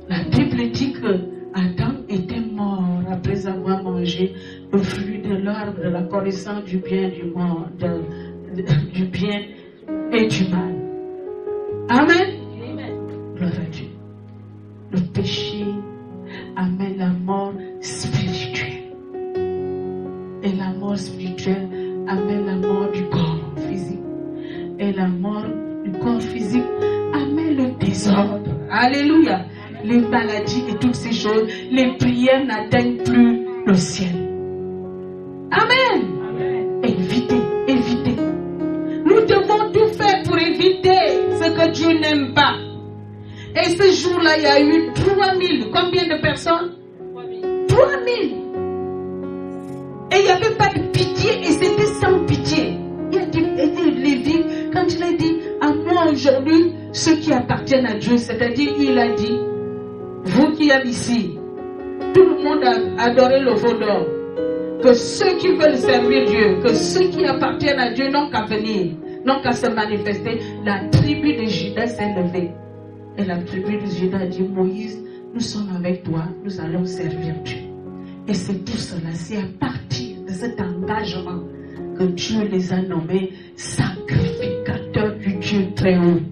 La Bible dit que Adam était mort après avoir mangé le fruit de l'arbre de la connaissance du bien et du mal, du bien et du mal. Amen. Gloire à Dieu. Le péché amène la mort spirituelle. Et la mort spirituelle amène la mort du corps physique. Et la mort du corps physique amène le désordre. Alléluia. Les maladies et toutes ces choses, les prières n'atteignent plus le ciel. Amen. Évitez, évitez. Nous devons tout faire pour éviter ce que Dieu n'aime pas. Et ce jour-là, il y a eu 3000. Combien de personnes? 3000. Et il n'y avait pas de pitié et c'était sans pitié. Il a dit, Lévi, quand il a dit, à moi aujourd'hui, ceux qui appartiennent à Dieu, c'est-à-dire, il a dit, vous qui êtes ici, tout le monde a adoré le veau d'or. Que ceux qui veulent servir Dieu, que ceux qui appartiennent à Dieu n'ont qu'à venir, n'ont qu'à se manifester. La tribu de Juda s'est levée. Et la tribu de Juda a dit, Moïse, nous sommes avec toi, nous allons servir Dieu. Et c'est pour cela, c'est à partir de cet engagement que Dieu les a nommés sacrificateurs du Dieu très haut.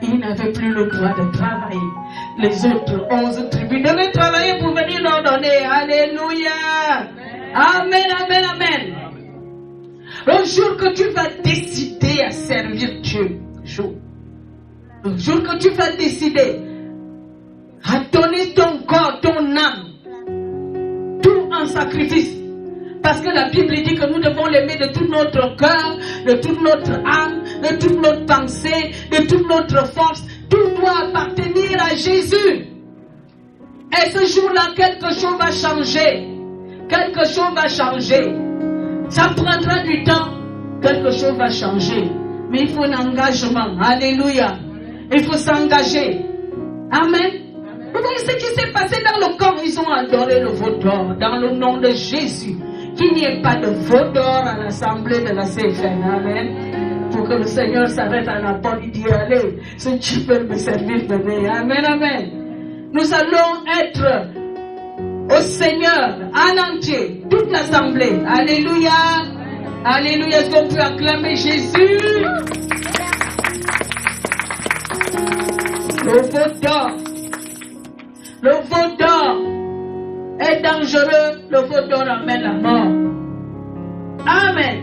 Ils n'avaient plus le droit de travailler. Les autres 11 tribus devaient travailler pour venir leur donner. Alléluia. Amen, amen, amen. Le jour que tu vas décider à servir Dieu, le jour que tu vas décider à donner ton corps, ton âme, tout en sacrifice. Parce que la Bible dit que nous devons l'aimer de tout notre cœur, de toute notre âme, de toute notre pensée, de toute notre force. Tout doit appartenir à Jésus. Et ce jour-là, quelque chose va changer. Quelque chose va changer. Ça prendra du temps. Quelque chose va changer. Mais il faut un engagement. Alléluia. Il faut s'engager. Amen. Vous voyez ce qui s'est passé dans le camp. Ils ont adoré le veau d'or dans le nom de Jésus. Qu'il n'y ait pas de veau d'or à l'assemblée de la CFN. Amen. Pour que le Seigneur s'arrête à la porte et dit, allez, si tu peux me servir, venez. Amen, amen. Nous allons être au Seigneur en entier, toute l'assemblée. Alléluia. Alléluia. Est-ce qu'on peut acclamer Jésus? Le veau d'or. Le veau d'or est dangereux. Le veau d'or amène la mort. Amen.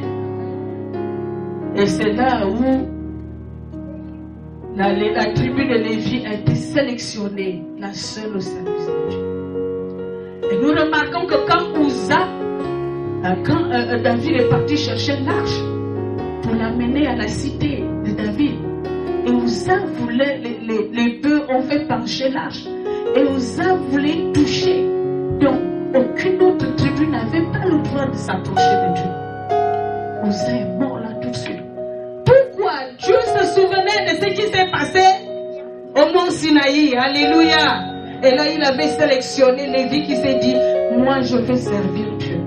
Et c'est là où la tribu de Lévi a été sélectionnée, la seule au service de Dieu. Et nous remarquons que quand David est parti chercher l'arche pour l'amener à la cité de David, et Uza voulait, les bœufs ont fait pencher l'arche, et Uza voulait toucher. Donc, aucune autre tribu n'avait pas le droit de s'approcher de Dieu. Uza est mort là tout de suite. Tous Dieu se souvenait de ce qui s'est passé au mont Sinaï. Alléluia. Et là, il avait sélectionné Lévi qui s'est dit, moi, je vais servir Dieu.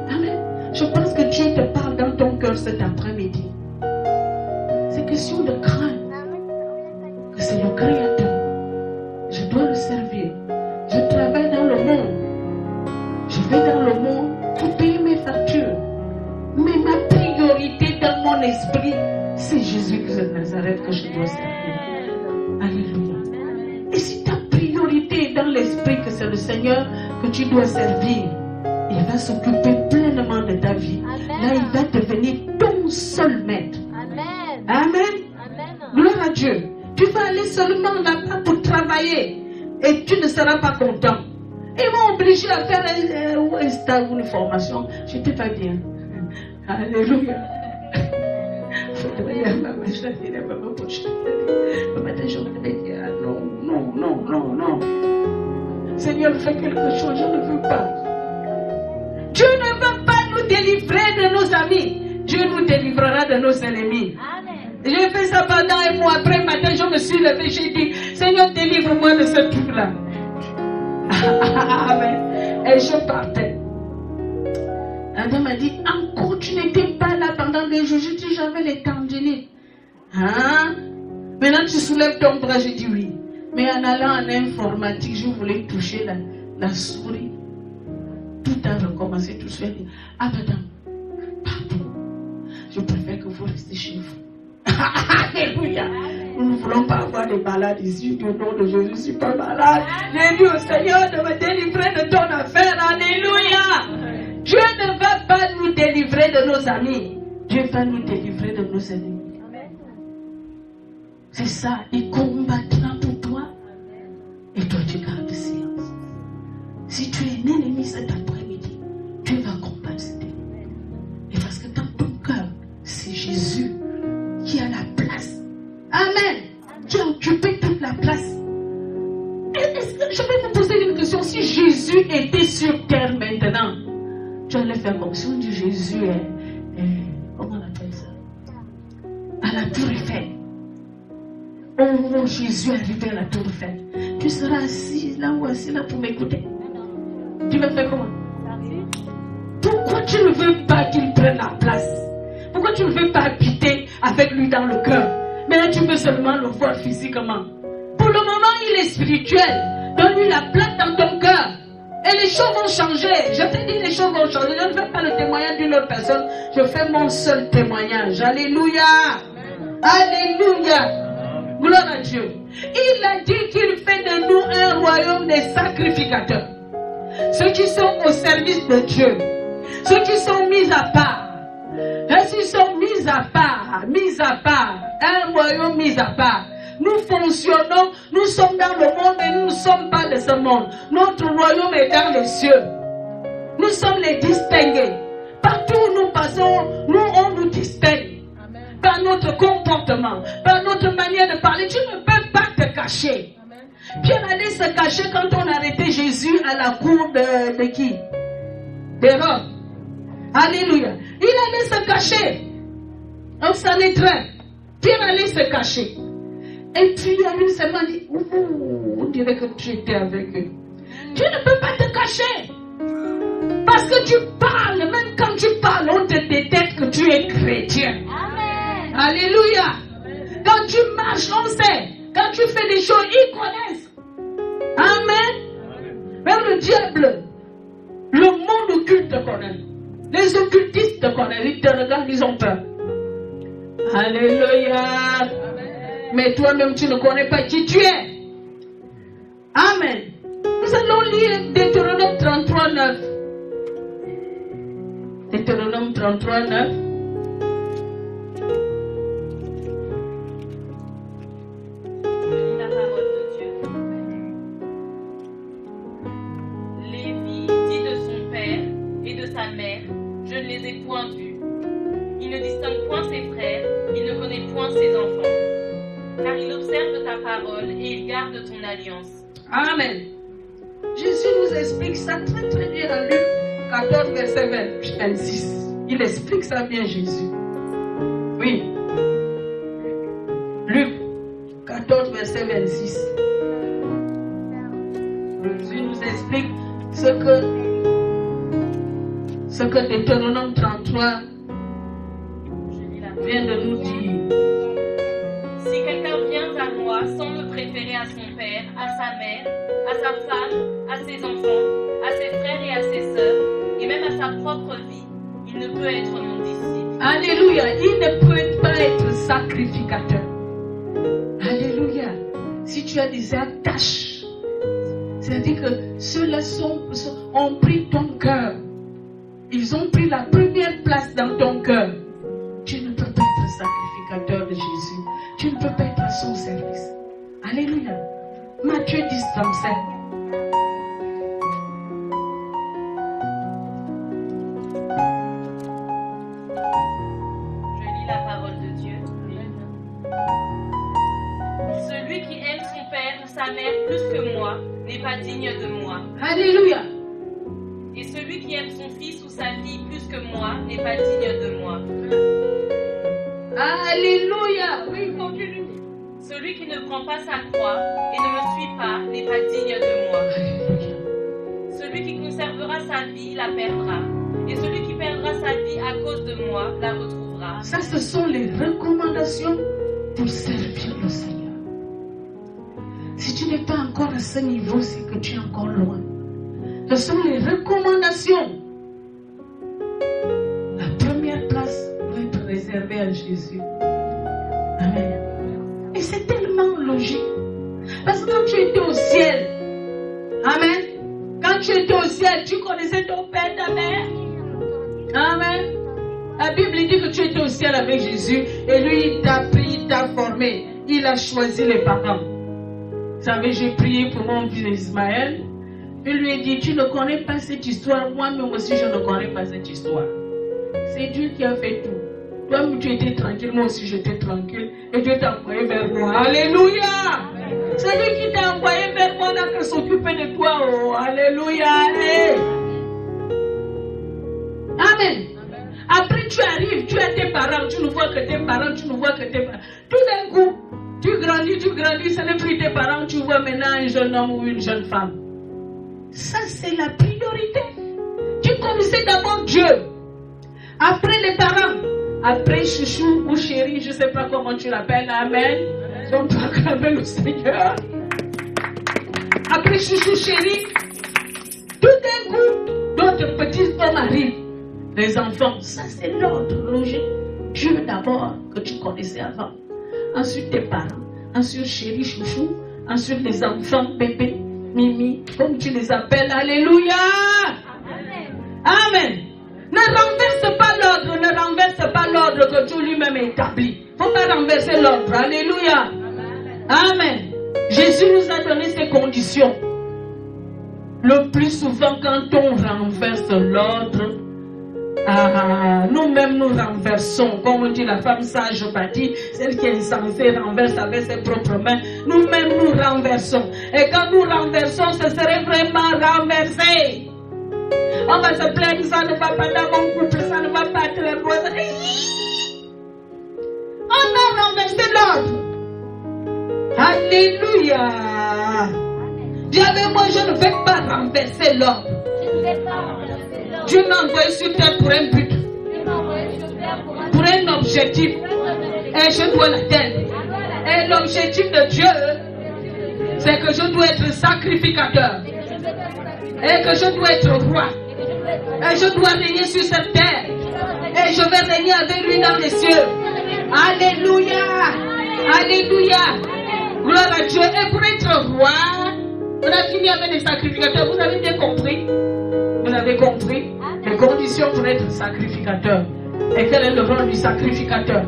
Amen. Je pense que Dieu te parle dans ton cœur cet après-midi. C'est question de craindre. Que c'est le Créateur. Je dois le servir. Je travaille dans le monde. Je vais dans le monde pour payer mes factures. Mais ma priorité dans mon esprit, c'est Jésus-Christ de Nazareth que je dois servir. Alléluia. Et si ta priorité est dans l'esprit que c'est le Seigneur que tu dois servir, il va s'occuper pleinement de ta vie. Là, il va devenir ton seul maître. Amen. Amen. Gloire à Dieu. Tu vas aller seulement là-bas pour travailler et tu ne seras pas content. Ils m'ont obligé à faire un stage ou une formation. Je n'étais pas bien. Alléluia. Non. Seigneur, fais quelque chose, je ne veux pas. Dieu ne veut pas nous délivrer de nos amis. Dieu nous délivrera de nos ennemis. J'ai fait ça pendant un mois. Après matin, je me suis levé, j'ai dit, Seigneur, délivre-moi de ce truc-là. Amen. Et je partais. Adam m'a dit, encore tu n'étais pas là pendant 2 jours. Je dis, j'avais les tendinites. Hein? Maintenant tu soulèves ton bras, je dis oui. Mais en allant en informatique, je voulais toucher la souris. Tout a recommencé tout seul. Ah madame, pardon. Je préfère que vous restiez chez vous. Alléluia. Nous ne voulons pas avoir des malades ici. Au nom de Jésus, je ne suis pas malade. J'ai dit au Seigneur de me délivrer de ton affaire. Alléluia. Dieu ne va pas nous délivrer de nos amis. Dieu va nous délivrer de nos ennemis. C'est ça. Il combattra pour toi. Et toi, tu gardes silence. Si tu es un ennemi cet après-midi, Dieu va combattre cet ennemi. Et parce que dans ton cœur, c'est Jésus qui a la place. Amen. Qui a occupé toute la place. Est-ce que je vais vous poser une question. Si Jésus était sur terre maintenant, tu allais faire comme si on dit Jésus est comment on appelle ça? À la tour Eiffel. Oh, Jésus est arrivé à la tour Eiffel. Tu seras assis là ou assis là pour m'écouter. Tu vas faire comment? Pourquoi tu ne veux pas qu'il prenne la place? Pourquoi tu ne veux pas habiter avec lui dans le cœur? Maintenant tu veux seulement le voir physiquement. Pour le moment il est spirituel. Donne-lui la place dans ton cœur. Et les choses vont changer. Je te dis, les choses vont changer. Je ne fais pas le témoignage d'une autre personne. Je fais mon seul témoignage. Alléluia. Alléluia. Gloire à Dieu. Il a dit qu'il fait de nous un royaume des sacrificateurs. Ceux qui sont au service de Dieu. Ceux qui sont mis à part. Ceux qui sont mis à part. Un royaume mis à part. Nous fonctionnons, nous sommes dans le monde et nous ne sommes pas de ce monde. Notre royaume est dans les cieux. Nous sommes les distingués. Partout où nous passons, nous on nous distingue. Amen. Par notre comportement, par notre manière de parler. Tu ne peux pas te cacher. Amen. Pierre allait se cacher quand on arrêtait Jésus à la cour de qui? D'Hérode. Alléluia. Il allait se cacher. On s'en est très. Pierre allait se cacher. Et puis, lui seulement dit, on dirait que tu étais avec eux. Tu ne peux pas te cacher. Parce que tu parles, même quand tu parles, on te détecte que tu es chrétien. Amen. Alléluia. Amen. Quand tu marches, on sait. Quand tu fais des choses, ils connaissent. Amen. Amen. Même le diable, le monde occulte te connaît. Les occultistes te connaissent. Ils te regardent, ils ont peur. Alléluia. Mais toi-même, tu ne connais pas qui tu es. Amen. Nous allons lire Deutéronome 33, 9. Deutéronome 33, 9. La parole de Dieu. Lévi dit de son père et de sa mère, je ne les ai point vus. Il ne distingue point ses frères, il ne connaît point ses enfants. Car il observe ta parole et il garde ton alliance. Amen. Jésus nous explique ça très très bien en Luc 14, verset 26. Il explique ça bien, Jésus. Oui. verset 26. Jésus nous explique ce que Deutéronome 33 vient de nous dire. Si quelqu'un vient à moi sans me préférer à son père, à sa mère, à sa femme, à ses enfants, à ses frères et à ses sœurs, et même à sa propre vie, il ne peut être mon disciple. Alléluia. Il ne peut pas être sacrificateur. Alléluia. Si tu as des attaches, c'est-à-dire que ceux-là ont pris ton cœur. Ils ont pris la première place dans ton cœur. Tu ne peux pas être sacrificateur de Jésus. Tu ne peux pas être à son service. Alléluia. Matthieu 10, 37. Je lis la parole de Dieu. Celui qui aime son père ou sa mère plus que moi n'est pas digne de moi. Alléluia. Et celui qui aime son fils ou sa fille plus que moi n'est pas digne de moi. Alléluia. Oui, continue. Celui qui ne prend pas sa croix et ne me suit pas n'est pas digne de moi. Alléluia. Celui qui conservera sa vie la perdra. Et celui qui perdra sa vie à cause de moi la retrouvera. Ça, ce sont les recommandations pour servir le Seigneur. Si tu n'es pas encore à ce niveau, c'est que tu es encore loin. Ce sont les recommandations. La première place doit être réservée à Jésus. Amen. Et c'est tellement logique. Parce que quand tu étais au ciel, amen. Quand tu étais au ciel, tu connaissais ton père, ta mère. Amen. La Bible dit que tu étais au ciel avec Jésus et lui, il t'a pris, il t'a formé. Il a choisi les parents. Vous savez, j'ai prié pour mon fils Ismaël. Je lui ai dit, tu ne connais pas cette histoire. Moi-même aussi, je ne connais pas cette histoire. C'est Dieu qui a fait tout. Toi-même, tu étais tranquille. Moi aussi, j'étais tranquille. Et Dieu t'a envoyé vers moi. Alléluia. C'est lui qui t'a envoyé vers moi. Là, que s'occuper de toi. Oh, alléluia. Allez. Amen. Après, tu arrives, tu as tes parents. Tu ne vois que tes parents. Tu ne vois que tes parents. Tout d'un coup, tu grandis. Ce n'est plus tes parents. Tu vois maintenant un jeune homme ou une jeune femme. Ça, c'est la priorité. Tu connaissais d'abord Dieu. Après les parents. Après chouchou ou chéri, je ne sais pas comment tu l'appelles. Amen. Donc, tu acclamer le Seigneur. Après chouchou, chéri, tout d'un coup, d'autres petits hommes arrivent. Les enfants, ça c'est l'ordre logique. Dieu d'abord que tu connaissais avant. Ensuite tes parents. Ensuite chéri, chouchou. Ensuite les enfants, bébé. Mimi, comme tu les appelles, alléluia. Amen. Amen. Ne renverse pas l'ordre, ne renverse pas l'ordre que Dieu lui-même a établi. Il ne faut pas renverser l'ordre, alléluia. Amen. Jésus nous a donné ces conditions. Le plus souvent, quand on renverse l'ordre, nous-mêmes nous renversons. Comme on dit, la femme sage bâtie, celle qui est insensée renverse avec ses propres mains. Nous-mêmes nous renversons. Et quand nous renversons, ce serait vraiment renversé. On va se plaindre, ça ne va pas dans mon couple, ça ne va pas très loin. On a renversé l'ordre. Alléluia. Dis avec moi, je ne vais pas renverser l'ordre. Dieu m'a envoyé sur terre pour un but, pour un objectif, et je dois l'atteindre. Et l'objectif de Dieu, c'est que je dois être sacrificateur, et que je dois être roi, et je dois régner sur cette terre, et je vais régner avec lui dans les cieux. Alléluia, alléluia, gloire à Dieu. Et pour être roi, on a fini avec les sacrificateurs. Vous avez bien compris? Vous avez compris les conditions pour être sacrificateur. Et quel est le rôle du sacrificateur?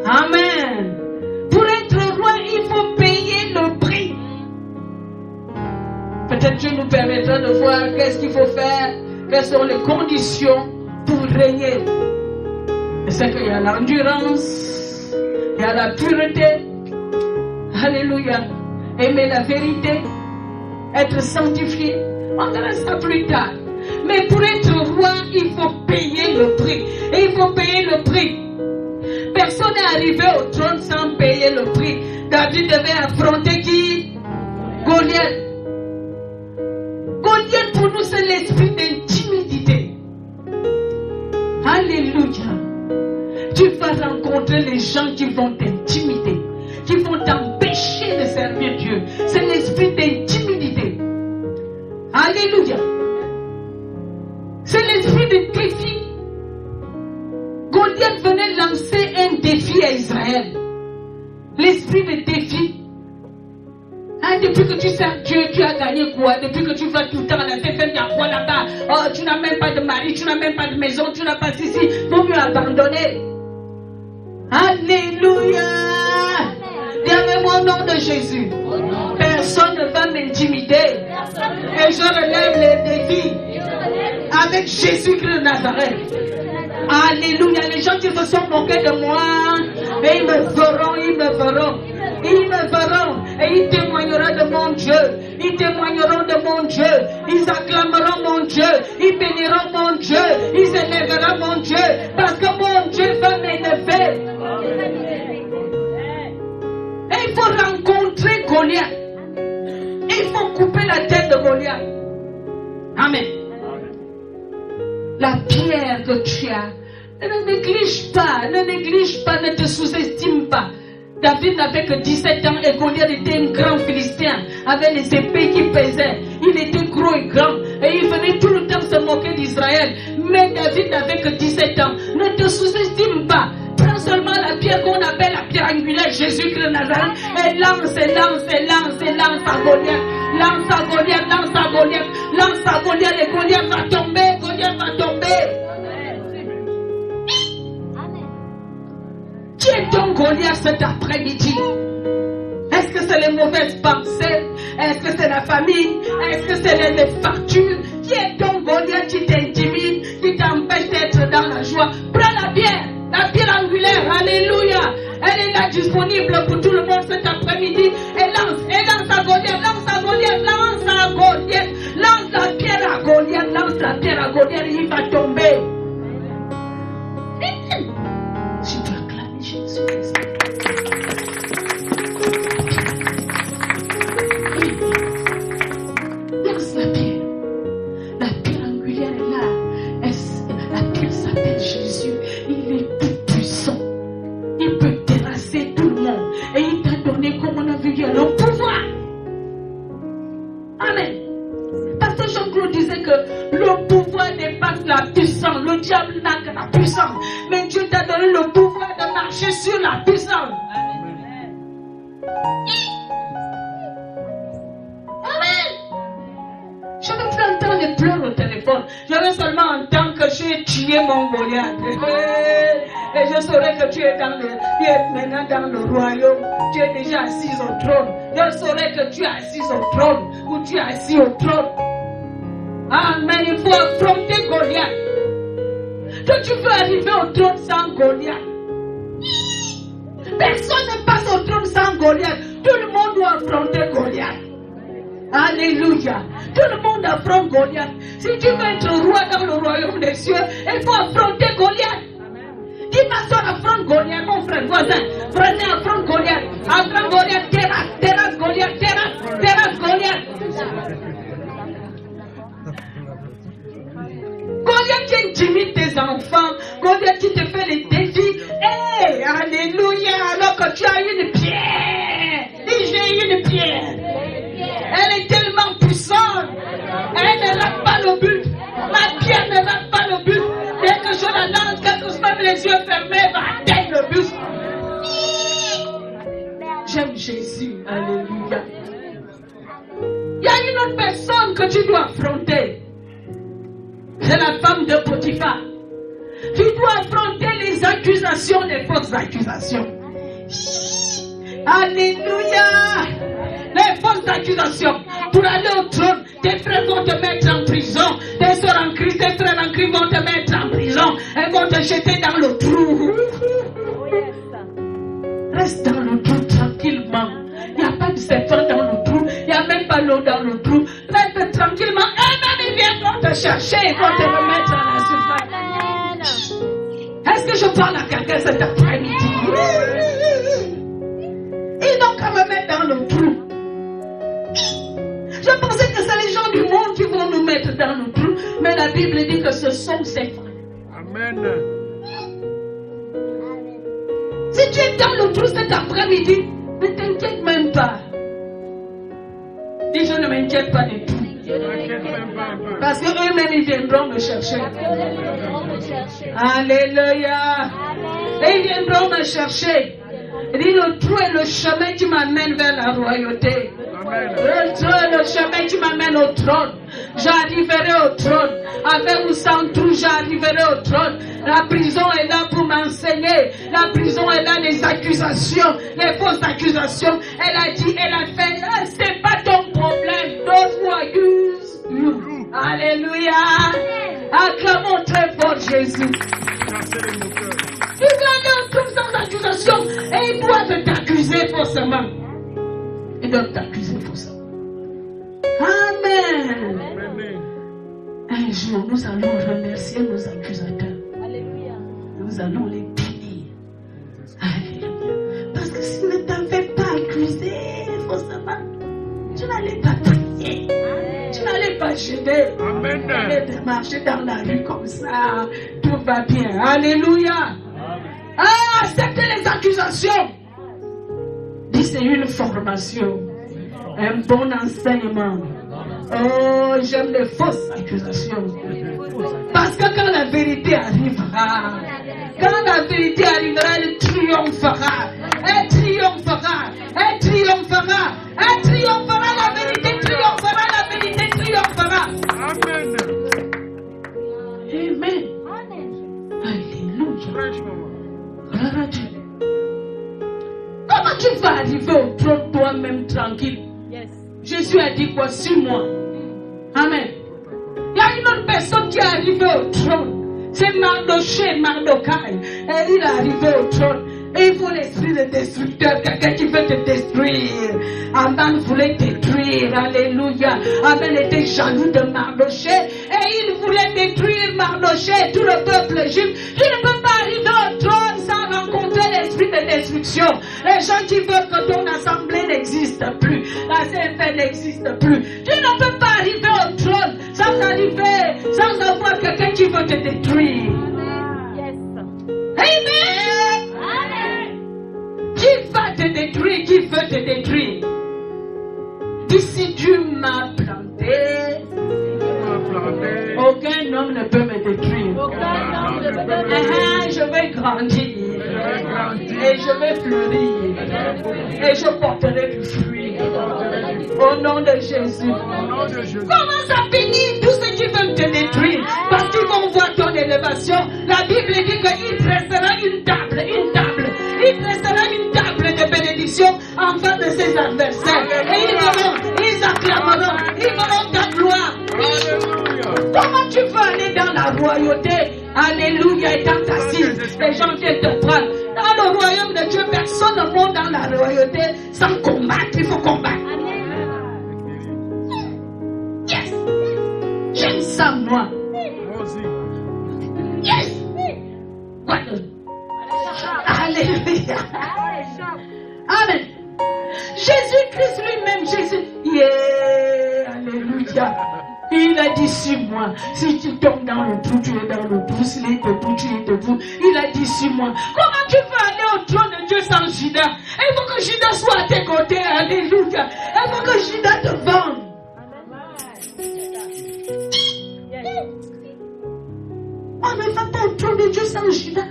Amen. Pour être roi, il faut payer le prix. Peut-être Dieu nous permettra de voir qu'est-ce qu'il faut faire, quelles sont les conditions pour régner. C'est qu'il y a l'endurance, il y a la pureté. Alléluia. Aimer la vérité, être sanctifié. On verra ça plus tard. Mais pour être roi, il faut payer le prix. Et il faut payer le prix. Personne n'est arrivé au trône sans payer le prix. David devait affronter gens qui vont t'intimider, qui vont t'empêcher de servir Dieu. C'est l'esprit d'intimidité. Alléluia. C'est l'esprit de défi. Goliath venait lancer un défi à Israël. L'esprit de défi. Hein, depuis que tu sers Dieu, tu as gagné quoi? Depuis que tu vas tout le temps à la tête, il y a quoi là-bas? Oh, tu n'as même pas de mari, tu n'as même pas de maison, tu n'as pas ceci. Vaut mieux abandonner. Alléluia. Dis-moi au nom de Jésus. Personne ne va m'intimider. Et je relève les défis avec Jésus-Christ de Nazareth. Alléluia. Les gens qui se sont moqués de moi, et ils me feront, ils me feront. Ils me verront et ils témoigneront de mon Dieu. Ils témoigneront de mon Dieu. Ils acclameront mon Dieu. Ils béniront mon Dieu. Ils élèveront mon Dieu. Parce que mon Dieu va m'élever. Et il faut rencontrer Goliath. Et il faut couper la tête de Goliath. Amen. La pierre que tu as, ne néglige pas, ne te sous-estime pas. David n'avait que 17 ans et Goliath était un grand Philistin avec les épées qui pesaient. Il était gros et grand et il venait tout le temps se moquer d'Israël. Mais David n'avait que 17 ans. Ne te sous-estime pas. Prends seulement la pierre qu'on appelle la pierre angulaire, Jésus-Christ de Nazareth, et lance à Goliath. Lance à Goliath, lance à Goliath, lance à Goliath et Goliath va tomber, Goliath va tomber. Qui est donc Goliath cet après-midi? Est-ce que c'est les mauvaises pensées? Est-ce que c'est la famille? Est-ce que c'est les factures? Qui est donc Goliath qui t'intimide, qui t'empêche d'être dans la joie? Prends la pierre angulaire, alléluia. Elle est là disponible pour tout le monde cet après-midi. Et lance à Goliath, lance à Goliath, lance à Goliath, lance la pierre à Goliath, lance la pierre à Goliath, il va tomber. Si tu acclames Jésus-Christ. Lance la pierre. La pierre angulaire est là. La pierre s'appelle Jésus. Il est tout puissant. Il peut terrasser tout le monde. Et il t'a donné, comme on a vu hier, le pouvoir. Amen. Pasteur Jean-Claude disait que le pouvoir dépasse la puissance. Le diable n'a que la puissance. Mais Dieu t'a donné le pouvoir de marcher sur la puissance. Amen. Je ne veux plus entendre les pleurs au téléphone. Je veux seulement entendre que j'ai tué mon Goliath. Et je saurais que tu es maintenant dans le royaume. Tu es déjà assis au trône. Je saurais que tu es assis au trône. Ou tu es assis au trône. Amen. Il faut affronter Goliath. Que tu veux arriver au trône sans Goliath. Personne ne passe au trône sans Goliath. Tout le monde doit affronter Goliath. Alléluia. Tout le monde affronte Goliath. Si tu veux être roi dans le royaume des cieux, il faut affronter Goliath. Dis ma soeur, affronte Goliath, mon frère voisin. Voisin, affronte Goliath. Affronte Goliath, terrasse Goliath, terrasse Goliath. Goliath qui intimide tes enfants. Goliath qui te fait les défis. Hey, alléluia. Alors que tu as une pierre. Dis, j'ai une pierre. Elle est tellement puissante. Elle ne rate pas le but. Ma pierre ne rate pas le but. Dès que je la lance, quelque chose, même les yeux fermés, va atteindre le but. J'aime Jésus. Alléluia. Il y a une autre personne que tu dois affronter. C'est la femme de Potiphar. Tu dois affronter les accusations, les fausses accusations. Alléluia. Les fausses accusations. Pour aller au trône, tes frères vont te mettre en prison. Tes soeurs en Christ, tes frères en Christ vont te mettre en prison. Elles vont te jeter dans le trou. Reste dans le trou tranquillement. Il n'y a pas de serpent dans le trou. Il n'y a même pas l'eau dans le trou. Reste tranquillement. Eux-mêmes, ils viendront te chercher. Ils vont te remettre à la surface. Est-ce que je parle à quelqu'un cet après-midi? Ils n'ont qu'à me mettre dans le trou. Je pensais que c'est les gens du monde qui vont nous mettre dans le trou. Mais la Bible dit que ce sont ses frères. Amen. Si tu es dans le trou cet après-midi, ne t'inquiète même pas. Dis, je ne m'inquiète pas du tout. Parce qu'eux-mêmes, ils viendront me chercher. Alléluia. Et ils viendront me chercher. Il dit, le trou est le chemin qui m'amène vers la royauté. Le trou est le chemin qui m'amène au trône. J'arriverai au trône. Avec ou sans trou, j'arriverai au trône. La prison est là pour m'enseigner. La prison est là, les accusations, les fausses accusations. Elle a dit, elle a fait, ah, c'est pas ton problème. Those who accuse you. Alléluia. Acclamons très fort Jésus. Tu vas trouve sans accusation et ils doivent t'accuser faussement. Ils doivent t'accuser faussement. Amen. Un jour, nous allons remercier nos accusateurs. Alléluia. Nous allons les bénir. Alléluia. Parce que s'ils ne t'avaient pas accusé faussement, tu n'allais pas prier. Tu n'allais pas gêner. Tu allais marcher dans la rue comme ça. Tout va bien. Alléluia. Ah, acceptez les accusations. Dis, c'est une formation. Un bon enseignement. Oh, j'aime les fausses accusations. Parce que quand la vérité arrivera, elle triomphera. Elle triomphera. Elle triomphera. Elle triomphera. La vérité triomphera. La vérité triomphera. Amen. Amen. Alléluia. Comment tu vas arriver au trône toi-même tranquille? Jésus a dit quoi? Suis-moi. Amen. Il y a une autre personne qui est arrivée au trône. C'est Mardoché, Mardokai. Et il est arrivé au trône. Et il faut l'esprit de destructeur. Quelqu'un qui veut te détruire. Aman voulait détruire. Alléluia. Aman était jaloux de Mardoché. Et il voulait détruire Mardoché. Tout le peuple juif. Tu ne peux pas arriver au trône sans rencontrer l'esprit de destruction. Les gens qui veulent que ton assemblée n'existe plus. La CFN n'existe plus. Tu ne peux pas arriver au trône sans avoir quelqu'un qui veut te détruire. Amen. Qui va te détruire? Qui veut te détruire? Dis, si Dieu m'a planté, aucun homme ne peut me détruire. Je vais grandir. Et je vais fleurir. Et je porterai du fruit. Au nom de Jésus. Commence à bénir tous ceux qui veulent te détruire. Parce qu'ils vont voir ton élévation. La Bible dit qu'il dressera une table. Il dressera une table de bénédiction en face de ses adversaires. Et ils acclameront. Ils verront ta gloire. Comment tu veux aller dans la royauté? Alléluia, étant assis, les gens viennent te prendre. Dans le royaume de Dieu, personne ne monte dans la royauté sans combattre. Il faut combattre. Yes. J'aime ça, moi. Yes. Alléluia. Amen. Jésus-Christ lui-même, Jésus. Yeah. Alléluia. Il a dit, suis-moi. Si tu tombes dans le trou, tu es dans le trou. S'il est debout, tu es debout. Il a dit, suis-moi. Comment tu peux aller au trône de Dieu sans Judas? Il faut que Judas soit à tes côtés. Alléluia. Il faut que Judas te vende. On ne va pas au trône de Dieu sans Judas.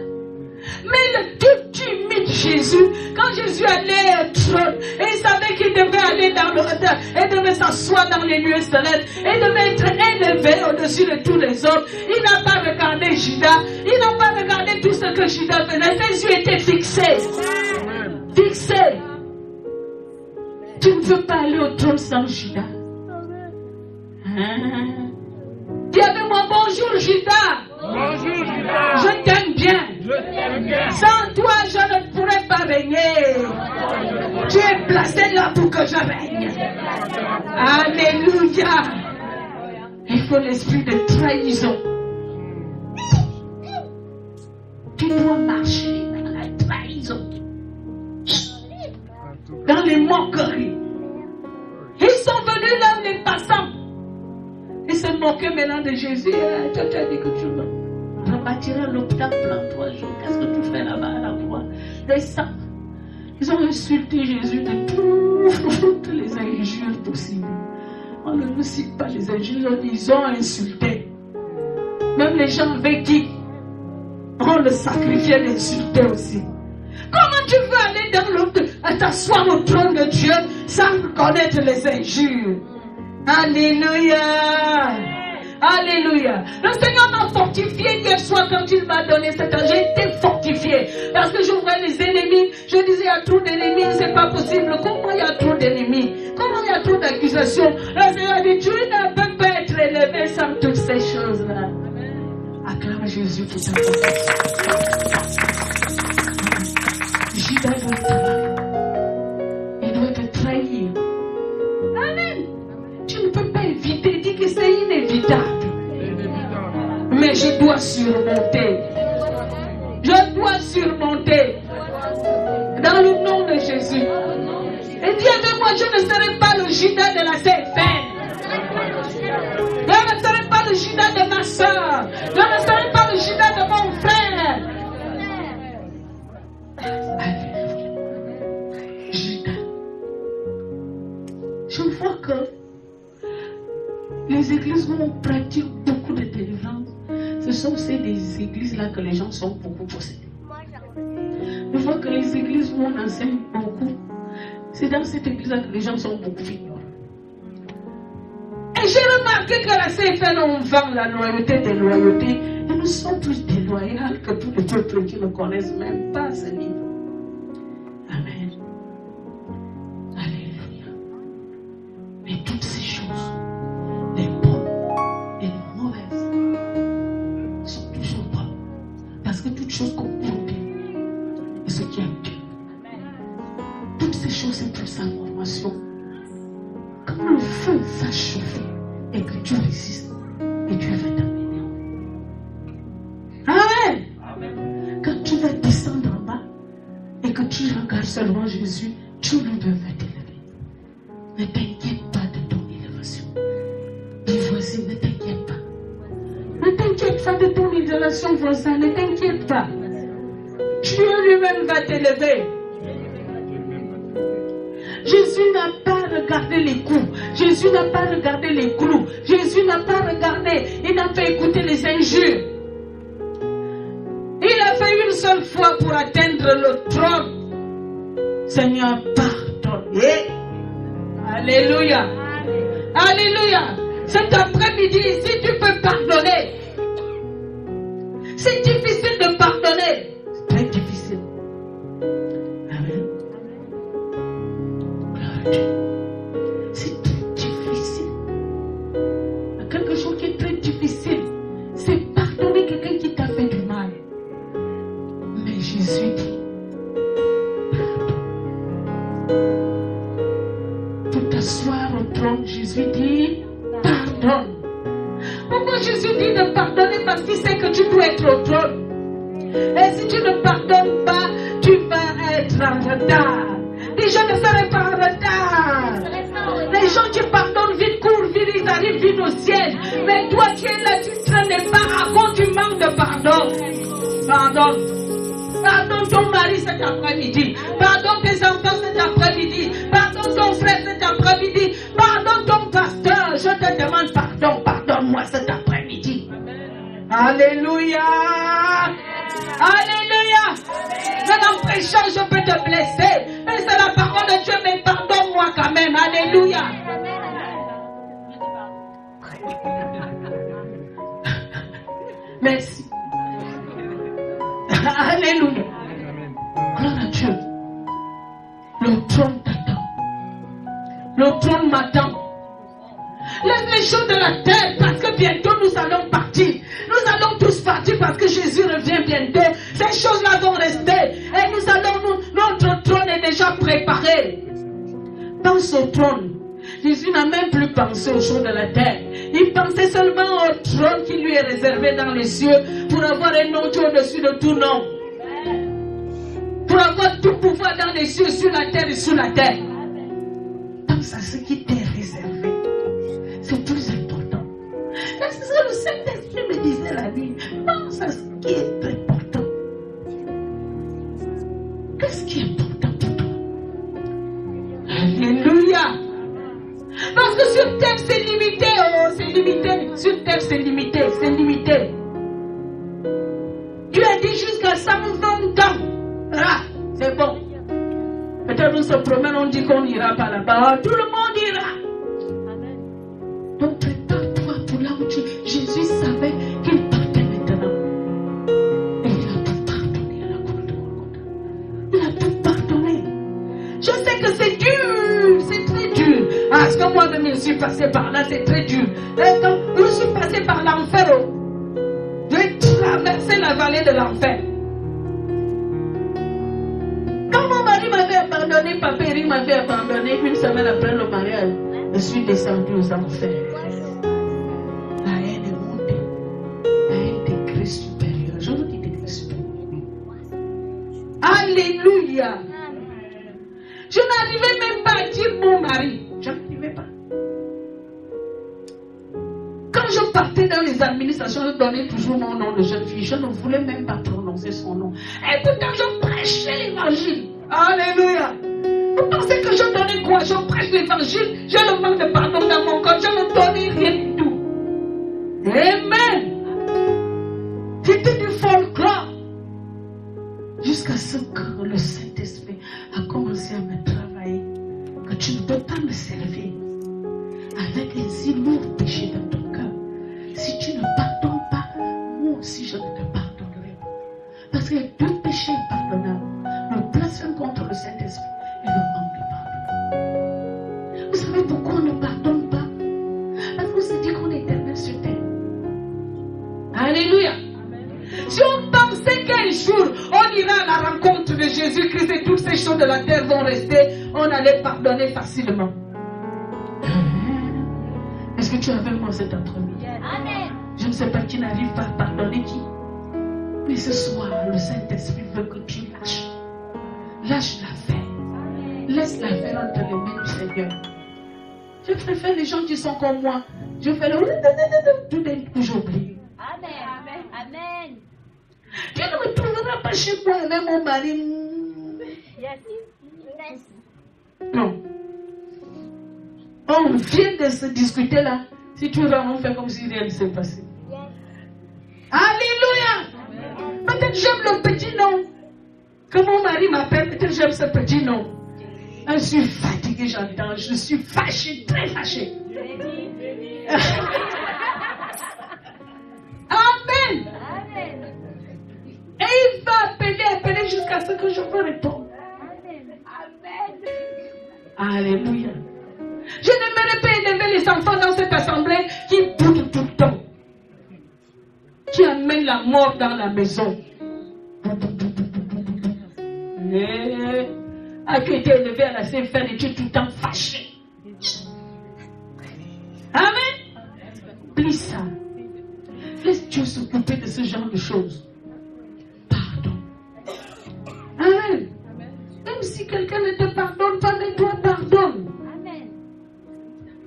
Mais le tout timide Jésus, quand Jésus allait au trône, et il savait qu'il devait aller dans le hôtel, et devait s'asseoir dans les lieux célestes, et devait être élevé au-dessus de tous les hommes, il n'a pas regardé Judas, il n'a pas regardé tout ce que Judas faisait, ses yeux étaient fixés. Fixés. Tu ne veux pas aller au trône sans Judas. Dis avec moi, bonjour Judas. Bonjour Judas. Je t'aime bien. Sans toi, je ne pourrais pas régner. Tu es placé là pour que je règne. Alléluia. Il faut l'esprit de trahison. Tu dois marcher dans la trahison. Dans les moqueries. Ils sont venus là, les passants. Ils se moquaient maintenant de Jésus. Toi, tu as dit que tu vas rebâtir l'hôpital pendant 3 jours. Qu'est-ce que tu fais là-bas à la croix? Descends. Ils ont insulté Jésus de toutes les injures possibles. On ne nous cite pas les injures, ils ont insulté. Même les gens avec qui on le sacrifiait l'insultaient aussi. Comment tu veux aller dans l'autre, t'asseoir au trône de Dieu sans reconnaître les injures? Alléluia! Alléluia! Le Seigneur m'a fortifié hier soir quand il m'a donné cet âge. J'ai été fortifié parce que j'ouvrais les ennemis. Je disais, il y a trop d'ennemis, c'est pas possible. Comment il y a trop d'ennemis? Comment il y a trop d'accusations? Le Seigneur a dit, tu ne peux pas être élevé sans toutes ces choses-là. Acclame Jésus pour ta Judas doit être là. Il doit te trahir. Amen. Tu ne peux pas éviter. Dis que c'est inévitable. Mais je dois surmonter. Je dois surmonter. Dans le nom de Jésus. Et dis avec moi, je ne serai pas le Judas de la CFN. Je ne serai pas le Judas de ma soeur. Je ne serai pas le Judas de mon frère. Alléluia. Judas. Je vois que les églises où on pratique beaucoup de délivrance, ce sont des églises-là que les gens sont beaucoup possédés. Je vois que les églises où on enseigne beaucoup, c'est dans cette église-là que les gens sont beaucoup ignorants. Et j'ai remarqué que la CFN, on vend la loyauté des loyautés. Et nous sommes plus déloyaux que tous les peuples qui ne connaissent même pas ce niveau. Amen. Alléluia. Mais toutes ces choses, les bonnes et les mauvaises, sont toujours bonnes. Parce que toutes choses concourent bien. Et ce qui aime Dieu. Toutes ces choses, c'est plus information. Quand le feu va chauffer et que tu résistes, et Dieu va t'amener. Amen. Quand tu vas descendre en bas et que tu regardes seulement Jésus, Dieu lui-même va t'élever. Ne t'inquiète pas de ton élévation. Dis voisin, ne t'inquiète pas. Ne t'inquiète pas de ton élévation, voisin, ne t'inquiète pas. Dieu lui-même va t'élever. Jésus n'a pas regardé les coups. Jésus n'a pas regardé les clous. Jésus n'a pas regardé. Il n'a pas écouté les injures. Il a fait une seule fois pour atteindre le trône. Seigneur, pardonne. Alléluia. Alléluia. Cet après-midi, si tu peux pardonner, c'est difficile de pardonner. C'est très difficile. Amen. C'est très difficile. Quelque chose qui est très difficile, c'est pardonner quelqu'un qui t'a fait du mal. Mais Jésus dit, pardonne. Pour t'asseoir au trône, Jésus dit, pardonne. Pourquoi Jésus dit de pardonner? Parce qu'il sait que tu dois être au trône. Et si tu ne pardonnes pas, tu vas être en retard. Les gens ne seraient pas en retard. Les gens qui pardonnent vite, courent vite, ils arrivent vite au ciel. Mais toi qui es là, tu ne traînes pas à cause du manque de pardon. Pardonne. Pardonne ton mari cet après-midi. Pardonne tes enfants cet après-midi. Pardonne ton frère cet après-midi. Pardonne ton pasteur. Je te demande pardon. Pardonne-moi cet après-midi. Alléluia. Alléluia. Même en prêchant, je peux te blesser. Mais c'est la parole de Dieu, mais pardonne-moi quand même. Alléluia. Merci. Alléluia. Gloire à Dieu. Le trône t'attend. Le trône m'attend. Laisse les choses de la terre parce que bientôt nous allons partir. Nous allons tous partir parce que Jésus revient bientôt. Ces choses-là vont rester. Et nous allons, notre trône est déjà préparé. Pense au trône. Jésus n'a même plus pensé aux choses de la terre. Il pensait seulement au trône qui lui est réservé dans les cieux pour avoir un nom qui est au-dessus de tout nom. Pour avoir tout pouvoir dans les cieux, sur la terre et sous la terre. Pense à ce qui t'est réservé. C'est plus important. C'est ce que le Saint-Esprit me disait la nuit. Pense à ce qui est important. Qu'est-ce qui est important pour toi? Alléluia. Parce que sur terre c'est limité, oh, c'est limité. Sur terre c'est limité, c'est limité. Tu as dit jusqu'à 120 ans. Ah, c'est bon. Peut-être on se promène, on dit qu'on ira pas là-bas. Tout le monde ira. Amen. Donc prépare-toi pour là où tu es. Jésus savait qu'il partait maintenant. Et il a tout pardonné à la croix de Golgotha. Il a tout pardonné. Je sais que c'est dur, c'est très dur. Ah, parce que moi-même je suis passé par là, c'est très dur. Et donc, je suis passé par l'enfer. Oh. J'ai traversé la vallée de l'enfer. Quand mon mari m'avait abandonné, papa Eric m'avait abandonné, une semaine après le mariage, je suis descendu aux enfers. La haine est montée. La haine est degré supérieur. Je vous dis degré supérieur. Alléluia. Je n'arrivais même pas à dire mon mari. Je n'arrivais pas. Quand je partais dans les administrations, je donnais toujours mon nom de jeune fille. Je ne voulais même pas prononcer son nom. Et pourtant, je prêchais l'évangile. Alléluia. Vous pensez que je donnais quoi? Je prêche l'évangile. J'ai le manque de pardon dans mon corps. Je ne donnais rien du tout. Amen. C'était du folklore. Jusqu'à ce que le Saint-Esprit a commencé à me travailler. Que tu ne peux pas me servir avec un si lourd péché dans ton cœur. Si tu ne pardonnes pas, moi aussi je ne te pardonnerai pas. Parce qu'il y a deux péchés impardonnables. Le blasphème contre le Saint-Esprit et le manque de pardon. Vous savez pourquoi on ne pardonne pas? Parce qu'on se dit qu'on est éternel sur terre. Alléluia. Si on pensait qu'un jour on ira à la rencontre de Jésus-Christ et toutes ces choses de la terre vont rester, on allait pardonner facilement. Est-ce que tu as avec moi cet après-midi? Amen. Je ne sais pas qui n'arrive pas à pardonner qui. Mais ce soir, le Saint-Esprit veut que tu lâches. Lâche l'affaire. Laisse l'affaire entre les mains du Seigneur. Je préfère les gens qui sont comme moi. Je fais le tout d'un coup j'oublie. Amen. Amen. Tu ne me trouveras pas chez moi avec mon mari. Yes. Non. On vient de se discuter là. Si tu rentres, on fait comme si rien ne s'est passé. Yes. Alléluia. Peut-être j'aime le petit nom. Que mon mari m'appelle, peut-être j'aime ce petit nom. Je suis fatigué, j'entends. Je suis fâché, très fâché. Amen. Et il va appeler jusqu'à ce que je peux répondre. Amen. Alléluia. Je n'aimerais pas élever les enfants dans cette assemblée qui boudent tout le temps. Qui amènent la mort dans la maison. Tu été élevé à la CFR et tu es tout le temps fâché. Amen. Plie ça. Laisse Dieu s'occuper de ce genre de choses. Pardon. Amen. Même si quelqu'un ne te pardonne pas, mais toi pardonne. Amen.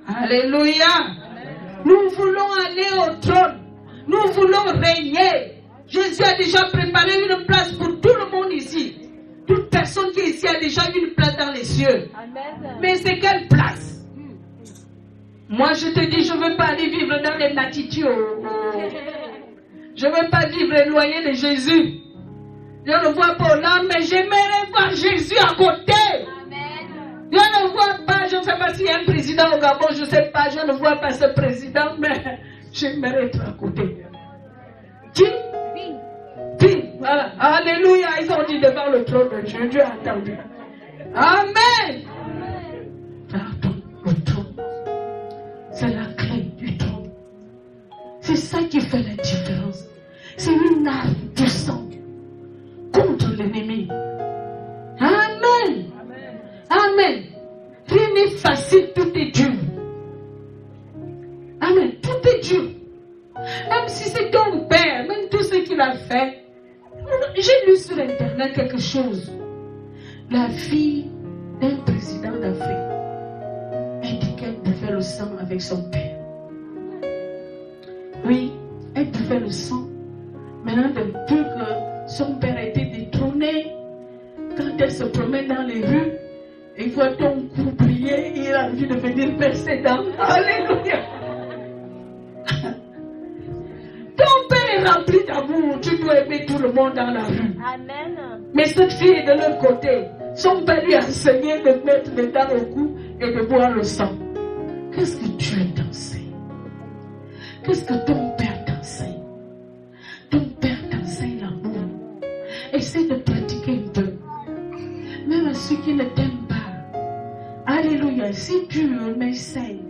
Alléluia. Amen. Nous voulons aller au trône. Nous voulons régner. Jésus a déjà préparé une place pour tout le monde ici. Toute personne qui est ici a déjà une place dans les cieux. Amen. Mais c'est quelle place? Moi je te dis, je ne veux pas aller vivre dans les latitudes. Je ne veux pas vivre éloigné de Jésus. Je ne vois pas là, mais j'aimerais voir Jésus à côté. Amen. Je ne vois pas, je ne sais pas s'il y a un président au Gabon, je ne sais pas, je ne vois pas ce président, mais j'aimerais être à côté. Qui? Voilà. Alléluia, ils ont dit devant le trône de Dieu, Dieu a entendu. Amen. Pardon, le trône. C'est la clé du trône. C'est ça qui fait la différence. C'est une arme puissante contre l'ennemi. Amen. Amen. Rien n'est facile, tout est dur. Amen. Tout est dur. Même si c'est ton père, même tout ce qu'il a fait. J'ai lu sur internet quelque chose. La fille d'un président d'Afrique a dit qu'elle buvait le sang avec son père. Oui, elle buvait le sang. Maintenant, depuis que son père a été détrôné, quand elle se promène dans les rues, Il voit ton cou briller, il a envie de venir percer dans. Alléluia. Ton père est rempli d'amour, tu dois aimer tout le monde dans la rue. Amen. Mais cette fille est de l'autre côté. Son père lui a enseigné de mettre les dents au cou et de boire le sang. Qu'est-ce que tu t'enseignes? Qu'est-ce que ton père t'enseigne? Ton père t'enseigne l'amour. Essaie de pratiquer un peu. Même à ceux qui ne t'aiment pas. Alléluia. Si Dieu m'enseigne,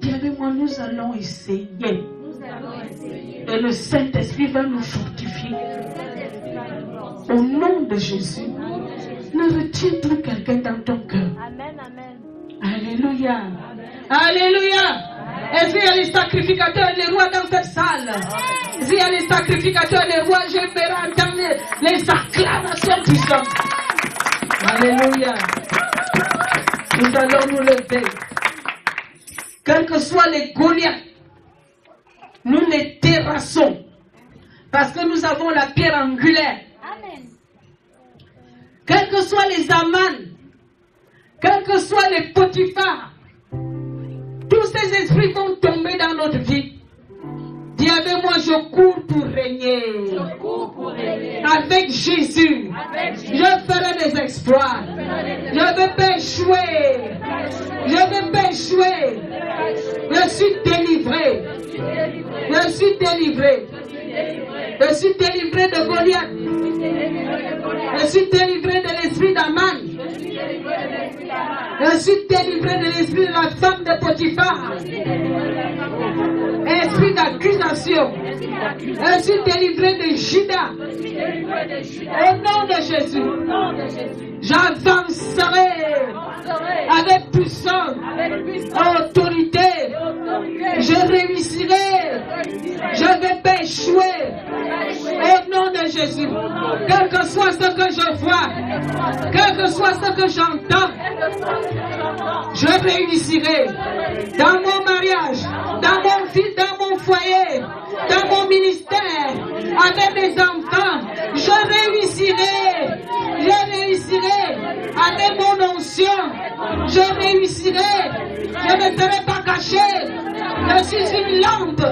dis avec moi, nous allons essayer. Et le Saint-Esprit va nous fortifier. Au nom de Jésus, ne retiens plus quelqu'un dans ton cœur. Amen, amen. Alléluia. Alléluia. Est-ce qu'il y a les sacrificateurs et les rois dans cette salle? S'il y a les sacrificateurs et les rois, j'aimerais entendre les acclamations puissantes. Alléluia. Nous allons nous lever. Quels que soient les Goliaths, nous les terrassons. Parce que nous avons la pierre angulaire. Amen. Quels que soient les Aman, quels que soient les Potiphar, tous ces esprits vont tomber dans notre vie. Dis avec moi, je cours pour régner. Je cours pour régner. Avec Jésus, je ferai des exploits. Je ne vais pas échouer. Je ne vais pas échouer. Je suis délivré. Je suis délivré. Je suis délivré de Goliath. Je suis délivré de l'esprit d'Aman. Je suis délivré de l'esprit de la femme de Potiphar. Esprit d'accusation. Je suis délivré de Judas. Au nom de Jésus, j'avancerai avec puissance, autorité. Je réussirai. Je ne vais pas échouer. Au nom de Jésus, quel que soit ce que je vois, quel que soit ce que j'entends, je réussirai dans mon mariage, dans mon fils, dans mon foyer, dans mon ministère, avec mes enfants. Je réussirai. Je réussirai avec mon onction. Je réussirai. Je ne serai pas caché. Je suis une lampe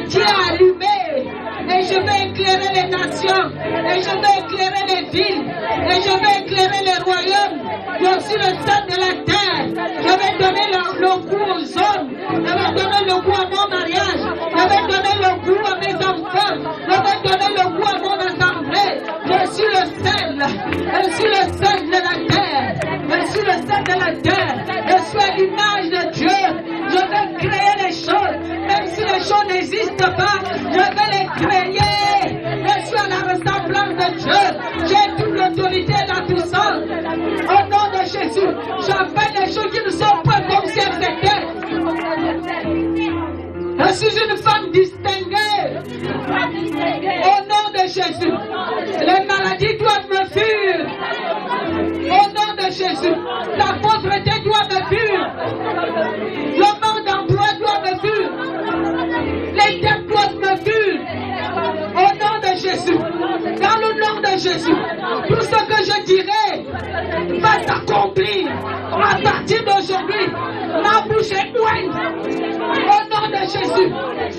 qui est allumée. Et je vais éclairer les nations. Et je vais éclairer les villes. Et je vais éclairer les royaumes. Je suis le centre de la terre. Je vais donner le goût aux hommes. Je vais donner le goût à mon mariage. Je vais donner le goût à mes enfants. Je vais donner le goût à mon assemblée. Je suis le sel. Je suis le sel de la terre. Je suis le sel de la terre. Je suis à l'image de Dieu. Je vais créer les choses. Même si les choses n'existent pas, je vais les créer. Je suis à la ressemblance de Dieu. J'ai toute l'autorité et la puissance. Au nom de Jésus, j'appelle les choses qui ne sont pas comme si elles étaient. Je suis une femme distinguée. Au nom de Jésus, les maladies doivent me fuir. Au nom de Jésus, la pauvreté doit me fuir. Le manque d'emploi doit me fuir. Les dettes doivent me fuir. Au nom de Jésus, dans le nom de Jésus, tout ce que je dirai va s'accomplir à partir d'aujourd'hui. Ma bouche est ouée. Au nom de Jésus,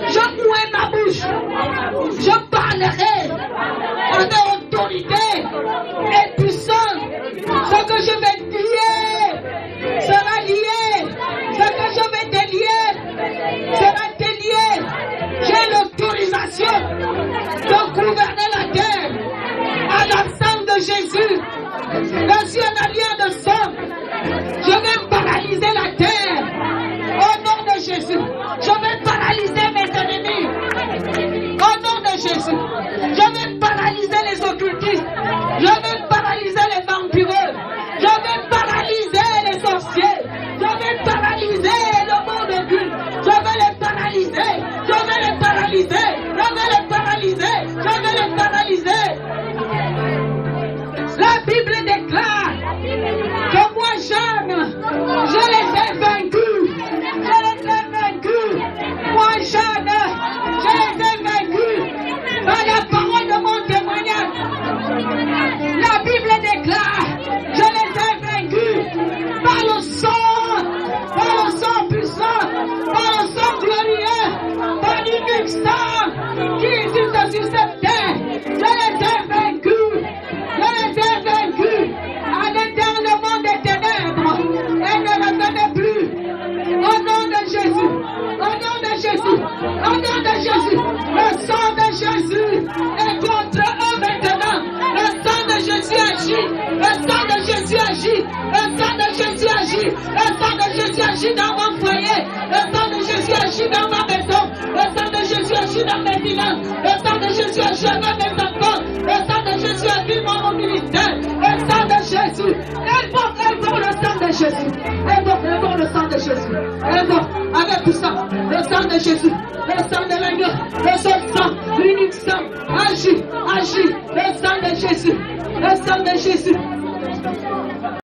je ouais ma bouche. Je parlerai avec autorité et puissance. Ce que je vais lier sera lié. Ce que je vais délier sera délié. J'ai l'autorisation de gouverner la terre à la sang de Jésus. Je suis un allié de sang. Je vais paralyser la terre. Au nom de Jésus, je vais paralyser mes ennemis. Au nom de Jésus, je vais paralyser les occultistes. Je vais paralyser les vampireux. Je vais Jésus agit dans mon foyer. Le sang de Jésus agit dans ma maison. Le sang de Jésus agit dans mes finances. Le sang de Jésus agit dans mes enfants. Le sang de Jésus agit dans mon ministère. Le sang de Jésus. Invoque le sang de Jésus. Invoque le sang de Jésus. Invoque avec tout ça. Le sang de Jésus. Le sang de l'agneau. Le seul sang. L'unique sang. Agis. Le sang de Jésus. Le sang de Jésus.